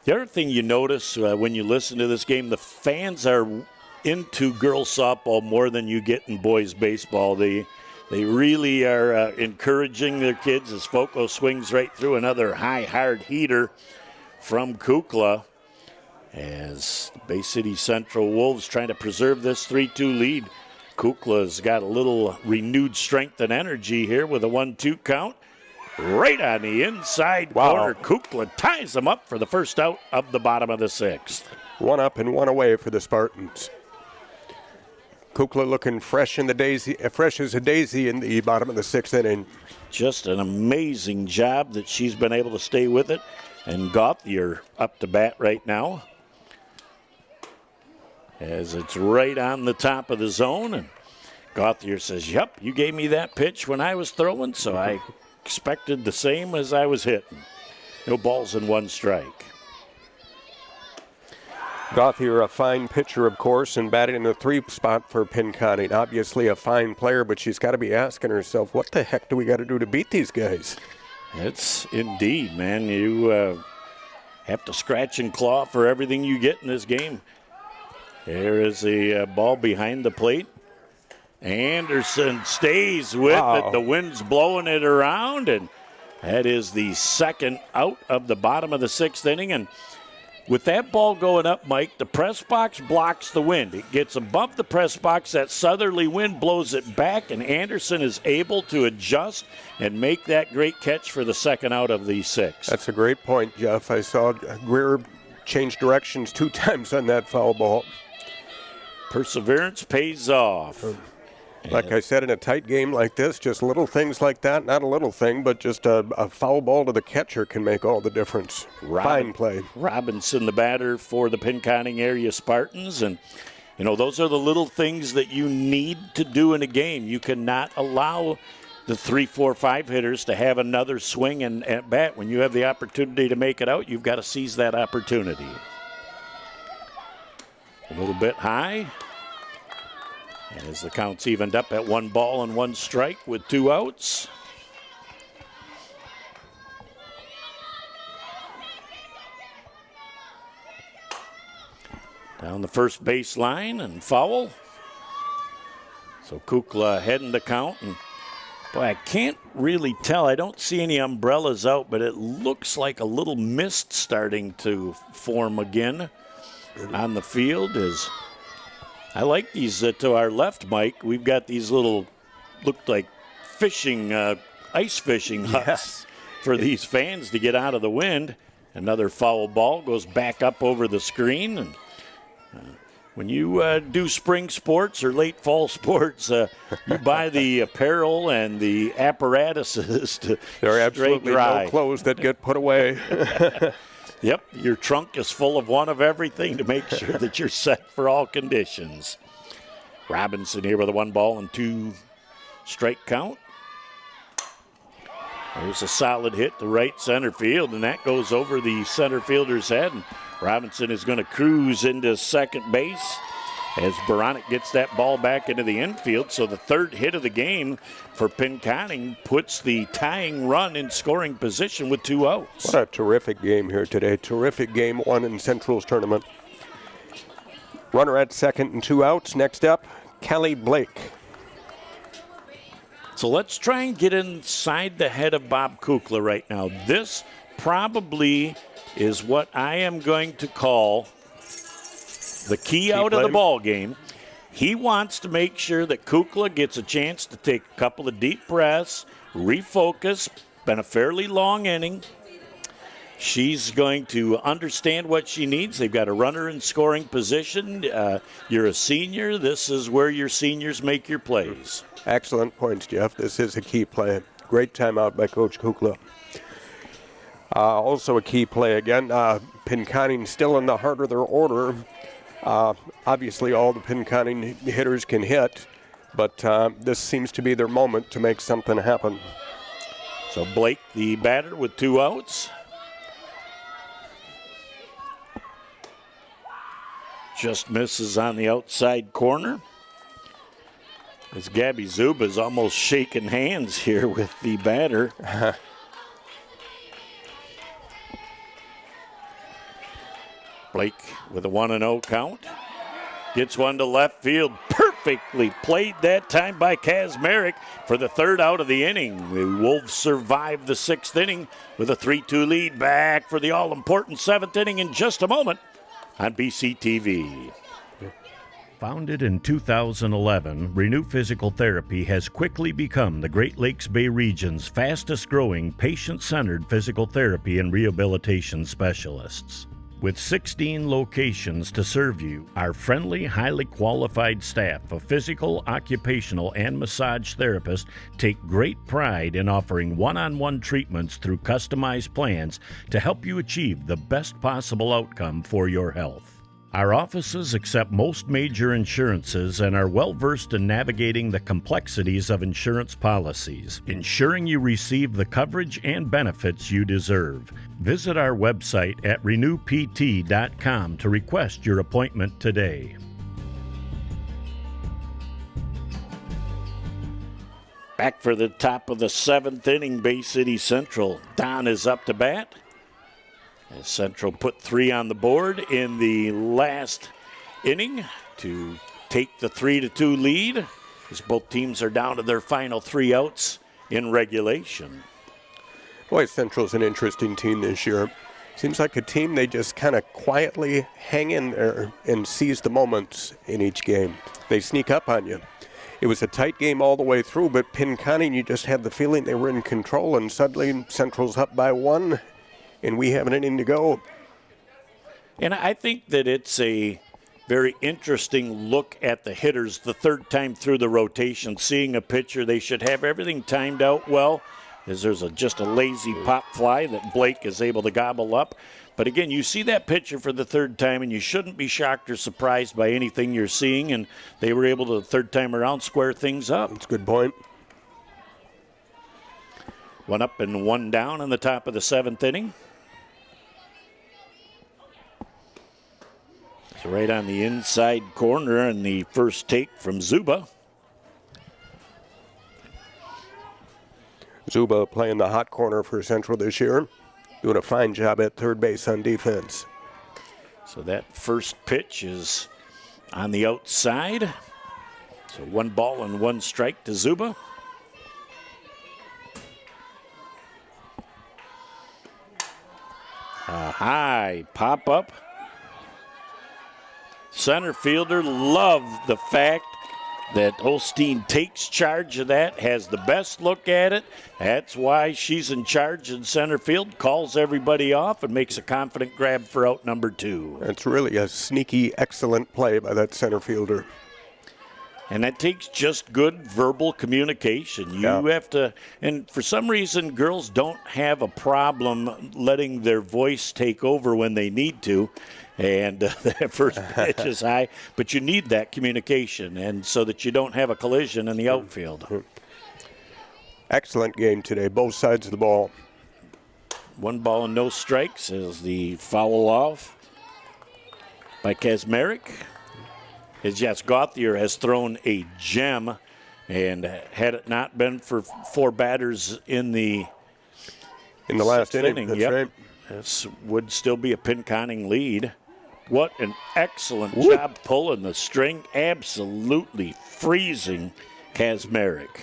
The other thing you notice when you listen to this game, the fans are into girls softball more than you get in boys baseball. They really are encouraging their kids as Foco swings right through another high, hard heater from Kukla. As the Bay City Central Wolves trying to preserve this 3-2 lead. Kukla's got a little renewed strength and energy here with a 1-2 count. Right on the inside corner. Kukla ties them up for the first out of the bottom of the 6th. 1 up and 1 away for the Spartans. Kukla looking fresh in the daisy, fresh as a daisy in the bottom of the 6th inning. Just an amazing job that she's been able to stay with it. And Gauthier up to bat right now, as it's right on the top of the zone. And Gauthier says, yep, you gave me that pitch when I was throwing, so I expected the same as I was hitting. No balls and 1 strike. Gauthier, a fine pitcher, of course, and batting in the 3 spot for Pinconning. Obviously a fine player, but she's got to be asking herself, what the heck do we got to do to beat these guys? It's indeed, man. You have to scratch and claw for everything you get in this game. There is a ball behind the plate. Anderson stays with it. The wind's blowing it around, and that is the 2nd out of the bottom of the 6th inning. And with that ball going up, Mike, the press box blocks the wind. It gets above the press box. That southerly wind blows it back, and Anderson is able to adjust and make that great catch for the second out of the 6th. That's a great point, Jeff. I saw Greer change directions 2 times on that foul ball. Perseverance pays off. Like I said, in a tight game like this, just little things like that, not a little thing, but just a foul ball to the catcher can make all the difference. Fine play. Robinson, the batter for the Pinconning area Spartans. And, those are the little things that you need to do in a game. You cannot allow the 3, 4, 5 hitters to have another swing and at bat. When you have the opportunity to make it out, you've got to seize that opportunity. A little bit high. And as the count's evened up at 1 ball and 1 strike with 2 outs. Down the first base line and foul. So Kukla heading the count. And boy, I can't really tell. I don't see any umbrellas out, but it looks like a little mist starting to form again on the field. I like these to our left, Mike. We've got these little, look like fishing, ice fishing huts for these fans to get out of the wind. Another foul ball goes back up over the screen. And when you do spring sports or late fall sports, you buy the apparel and the apparatuses to There are absolutely dry. no clothes that get put away. Yep, your trunk is full of one of everything to make sure that you're set for all conditions. Robinson here with a 1 ball and 2 strike count. There's a solid hit to right center field, and that goes over the center fielder's head. And Robinson is going to cruise into second base as Baranek gets that ball back into the infield. So the 3rd hit of the game for Pinconning puts the tying run in scoring position with 2 outs. What a terrific game here today. Terrific game 1 in Central's tournament. Runner at second and 2 outs. Next up, Kelly Blake. So let's try and get inside the head of Bob Kukla right now. This probably is what I am going to call the key out of the ball game. He wants to make sure that Kukla gets a chance to take a couple of deep breaths, refocus. Been a fairly long inning. She's going to understand what she needs. They've got a runner in scoring position. You're a senior. This is where your seniors make your plays. Excellent points, Jeff. This is a key play. Great timeout by Coach Kukla. Also a key play again. Pinconning still in the heart of their order. Obviously, all the Pinconning hitters can hit, but this seems to be their moment to make something happen. So Blake, the batter, with 2 outs. Just misses on the outside corner. As Gabby Zuba is almost shaking hands here with the batter. Blake with a 1-0 count. Gets one to left field. Perfectly played that time by Kazmarek for the 3rd out of the inning. The Wolves survive the 6th inning with a 3-2 lead. Back for the all-important 7th inning in just a moment on BCTV. Founded in 2011, Renew Physical Therapy has quickly become the Great Lakes Bay region's fastest-growing patient-centered physical therapy and rehabilitation specialists. With 16 locations to serve you, our friendly, highly qualified staff of physical, occupational, and massage therapists take great pride in offering one-on-one treatments through customized plans to help you achieve the best possible outcome for your health. Our offices accept most major insurances and are well-versed in navigating the complexities of insurance policies, ensuring you receive the coverage and benefits you deserve. Visit our website at renewpt.com to request your appointment today. Back for the top of the 7th inning, Bay City Central. Don is up to bat. As Central put 3 on the board in the last inning to take the 3-2 lead, as both teams are down to their final 3 outs in regulation. Boy, Central's an interesting team this year. Seems like a team, they just kind of quietly hang in there and seize the moments in each game. They sneak up on you. It was a tight game all the way through, but Pinconning, you just had the feeling they were in control, and suddenly Central's up by 1, and we have an inning to go. And I think that it's a very interesting look at the hitters the third time through the rotation, seeing a pitcher. They should have everything timed out well, as there's just a lazy pop fly that Blake is able to gobble up. But again, you see that pitcher for the third time, and you shouldn't be shocked or surprised by anything you're seeing, and they were able to, the third time around, square things up. That's a good point. 1 up and 1 down in the top of the 7th inning. So right on the inside corner and the first take from Zuba. Zuba playing the hot corner for Central this year, doing a fine job at third base on defense. So that first pitch is on the outside. So 1 ball and 1 strike to Zuba. A high pop up. Center fielder loved the fact that Holstein takes charge of that, has the best look at it. That's why she's in charge in center field, calls everybody off, and makes a confident grab for out number 2. That's really a sneaky, excellent play by that center fielder. And that takes just good verbal communication. You have to, and for some reason, girls don't have a problem letting their voice take over when they need to. And that first pitch is high, but you need that communication, and so that you don't have a collision in the outfield. Excellent game today, both sides of the ball. 1 ball and no strikes as the foul off by Kazmarek. As Jess Gauthier has thrown a gem, and had it not been for 4 batters in the last inning, that's right. This would still be a Pinconning lead. What an excellent job pulling the string, absolutely freezing Kazmarek.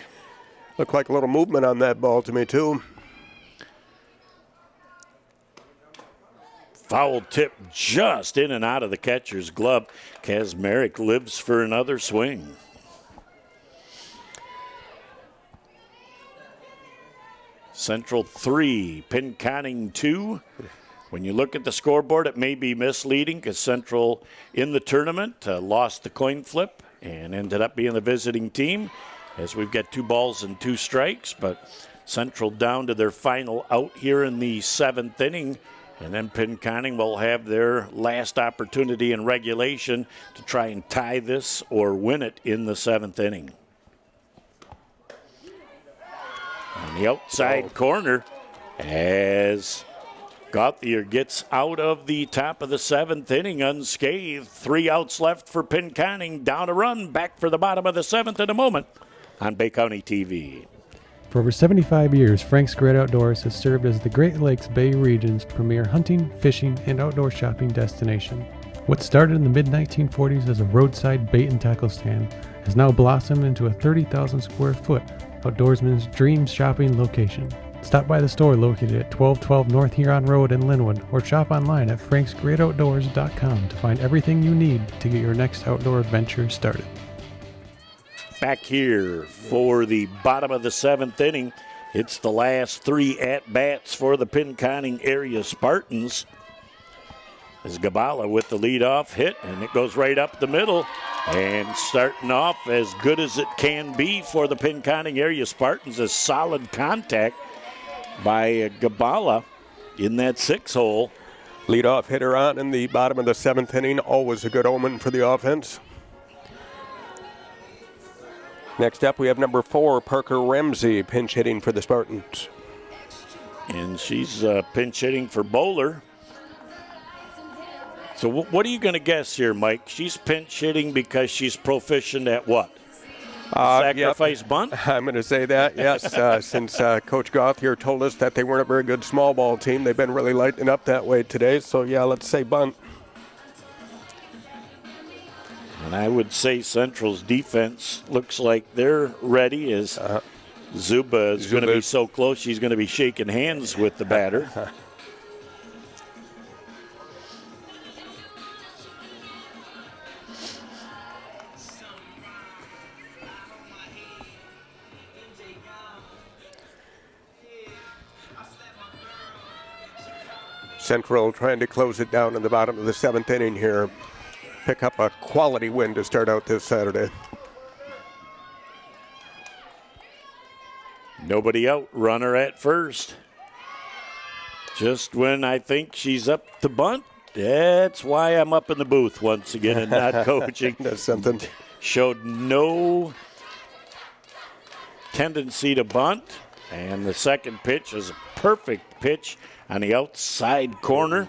Looked like a little movement on that ball to me, too. Foul tip just in and out of the catcher's glove. Kazmarek lives for another swing. Central 3, Pinconning 2. When you look at the scoreboard, it may be misleading because Central in the tournament lost the coin flip and ended up being the visiting team, as we've got 2 balls and 2 strikes. But Central down to their final out here in the 7th inning, and then Pinconning will have their last opportunity in regulation to try and tie this or win it in the 7th inning. On the outside corner, as Gauthier gets out of the top of the 7th inning unscathed. 3 outs left for Pinconning. Down a run. Back for the bottom of the 7th in a moment on Bay County TV. For over 75 years, Frank's Great Outdoors has served as the Great Lakes Bay region's premier hunting, fishing, and outdoor shopping destination. What started in the mid-1940s as a roadside bait and tackle stand has now blossomed into a 30,000 square foot outdoorsman's dream shopping location. Stop by the store located at 1212 North Huron Road in Linwood, or shop online at franksgreatoutdoors.com to find everything you need to get your next outdoor adventure started. Back here for the bottom of the 7th inning. It's the last 3 at-bats for the Pinconning area Spartans. As Gabala with the leadoff hit, and it goes right up the middle. And starting off as good as it can be for the Pinconning area Spartans, a solid contact by Gabala in that 6-hole. Leadoff hitter on in the bottom of the 7th inning, always a good omen for the offense. Next up, we have number 4, Parker Ramsey, pinch hitting for the Spartans. And she's pinch hitting for Bowler. So what are you going to guess here, Mike? She's pinch hitting because she's proficient at what? Sacrifice bunt? I'm going to say that, yes. Since Coach Goth here told us that they weren't a very good small ball team, they've been really lighting up that way today. So, yeah, let's say bunt. And I would say Central's defense looks like they're ready, as Zuba is going to be so close she's going to be shaking hands with the batter. Central trying to close it down in the bottom of the 7th inning here. Pick up a quality win to start out this Saturday. Nobody out, runner at first. Just when I think she's up to bunt, that's why I'm up in the booth once again and not coaching. That's something. Showed no tendency to bunt, and the second pitch is a perfect pitch on the outside corner.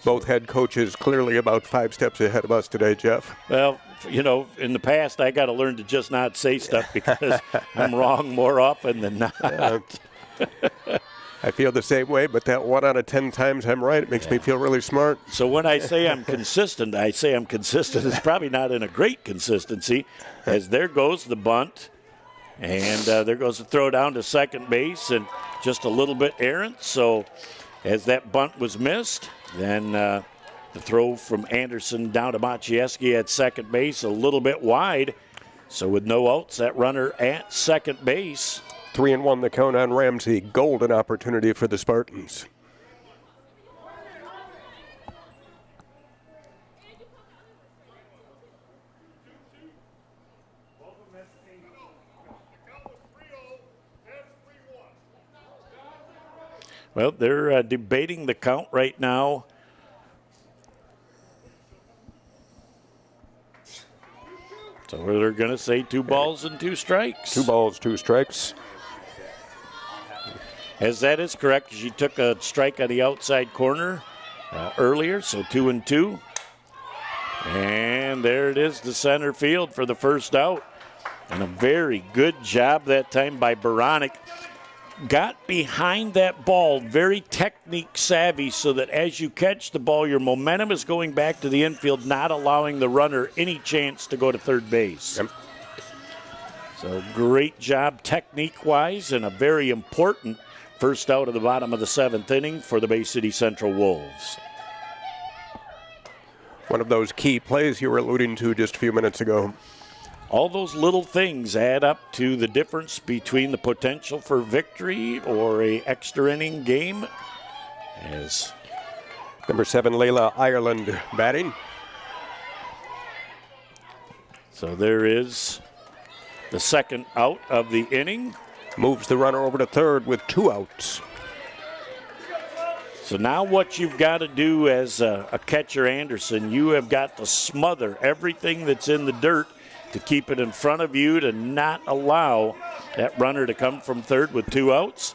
Both head coaches clearly about 5 steps ahead of us today, Jeff. Well, you know, in the past, I got to learn to just not say stuff because I'm wrong more often than not. I feel the same way, but that 1 out of 10 times I'm right, it makes me feel really smart. So when I say I'm consistent, I say I'm consistent. It's probably not in a great consistency, as there goes the bunt, and there goes the throw down to second base, and just a little bit errant. So as that bunt was missed, then the throw from Anderson down to Maciejewski at second base, a little bit wide. So with no outs, that runner at second base. 3-1 the count on Ramsey. Golden opportunity for the Spartans. Well, they're debating the count right now. So they're going to say 2 balls and 2 strikes. 2 balls, 2 strikes. As that is correct, she took a strike on the outside corner earlier, so 2-2. And there it is to center field for the first out. And a very good job that time by Baranek. Got behind that ball, very technique savvy, so that as you catch the ball, your momentum is going back to the infield, not allowing the runner any chance to go to third base. Yep. So great job technique-wise, and a very important first out of the bottom of the 7th inning for the Bay City Central Wolves. One of those key plays you were alluding to just a few minutes ago. All those little things add up to the difference between the potential for victory or a extra inning game. As number 7, Layla Ireland batting. So there is the second out of the inning. Moves the runner over to third with 2 outs. So now what you've got to do as a catcher, Anderson, you have got to smother everything that's in the dirt to keep it in front of you, to not allow that runner to come from third with 2 outs.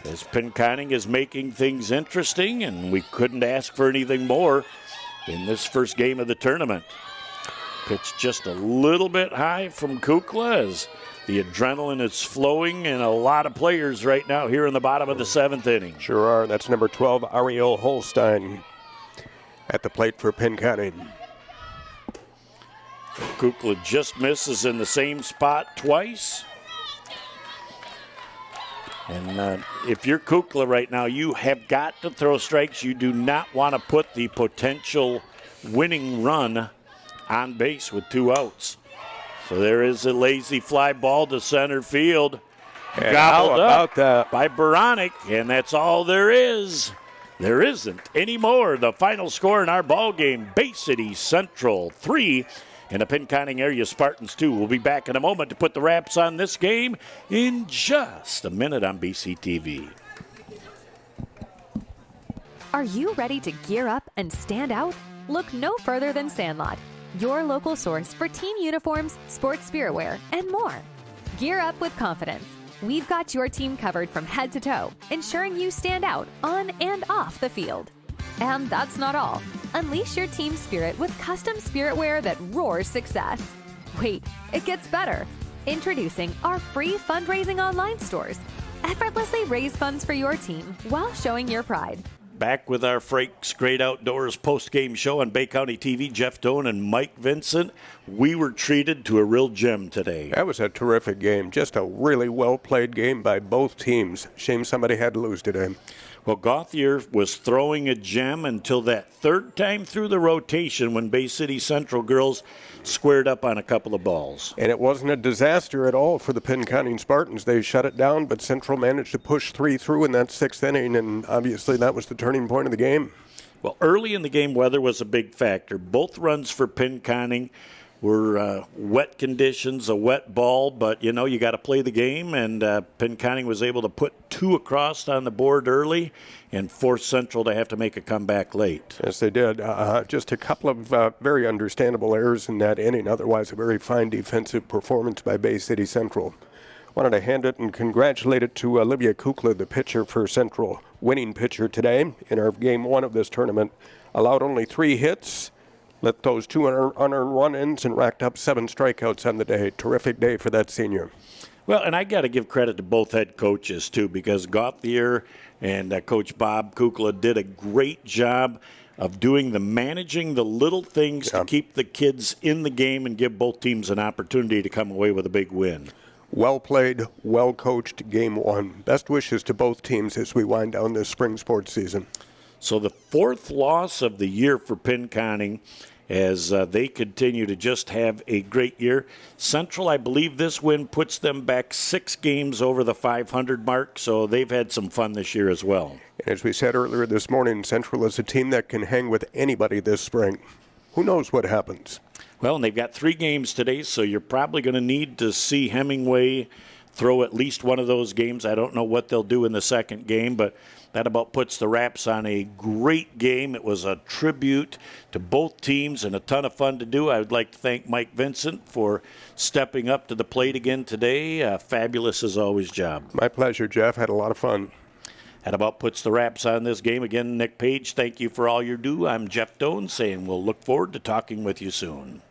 As Pinconning is making things interesting, and we couldn't ask for anything more in this first game of the tournament. Pitch just a little bit high from Kukla as the adrenaline is flowing in a lot of players right now here in the bottom of the 7th inning. Sure are. That's number 12, Ariel Holstein at the plate for Pinconning. Kukla just misses in the same spot twice. And if you're Kukla right now, you have got to throw strikes. You do not want to put the potential winning run on base with 2 outs. So there is a lazy fly ball to center field. And Gobbled how about up that? by Baranek, and that's all there is. There isn't any more. The final score in our ball game, Bay City Central 3 and the Pinconning area Spartans 2. We'll be back in a moment to put the wraps on this game in just a minute on BCTV. Are you ready to gear up and stand out? Look no further than Sandlot, your local source for team uniforms, sports spirit wear, and more. Gear up with confidence. We've got your team covered from head to toe, ensuring you stand out on and off the field. And that's not all. Unleash your team spirit with custom spirit wear that roars success. Wait, it gets better. Introducing our free fundraising online stores. Effortlessly raise funds for your team while showing your pride. Back with our Frank's Great Outdoors post-game show on Bay County TV. Jeff Doan and Mike Vincent. We were treated to a real gem today. That was a terrific game. Just a really well-played game by both teams. Shame somebody had to lose today. Well, Gauthier was throwing a gem until that third time through the rotation when Bay City Central girls squared up on a couple of balls. And it wasn't a disaster at all for the Pinconning Spartans. They shut it down, but Central managed to push 3 through in that 6th inning, and obviously that was the turning point of the game. Well, early in the game, weather was a big factor. Both runs for Pinconning were wet conditions, a wet ball, but, you know, you got to play the game, and Pinconning was able to put 2 across on the board early and force Central to have to make a comeback late. Yes, they did. Just a couple of very understandable errors in that inning. Otherwise, a very fine defensive performance by Bay City Central. Wanted to hand it and congratulate it to Olivia Kukla, the pitcher for Central, winning pitcher today in our game 1 of this tournament. Allowed only 3 hits, let those 2 unearned run-ins, and racked up 7 strikeouts on the day. Terrific day for that senior. Well, and I got to give credit to both head coaches, too, because Gauthier and Coach Bob Kukla did a great job of doing managing the little things to keep the kids in the game and give both teams an opportunity to come away with a big win. Well played, well coached game 1. Best wishes to both teams as we wind down this spring sports season. So the 4th loss of the year for Pinconning as they continue to just have a great year. Central, I believe this win puts them back 6 games over the 500 mark, so they've had some fun this year as well. And as we said earlier this morning, Central is a team that can hang with anybody this spring. Who knows what happens? Well, and they've got 3 games today, so you're probably going to need to see Hemingway throw at least one of those games. I don't know what they'll do in the second game, but that about puts the wraps on a great game. It was a tribute to both teams and a ton of fun to do. I would like to thank Mike Vincent for stepping up to the plate again today. Fabulous as always job. My pleasure, Jeff. Had a lot of fun. That about puts the wraps on this game. Again, Nick Page, thank you for all you do. I'm Jeff Doan saying we'll look forward to talking with you soon.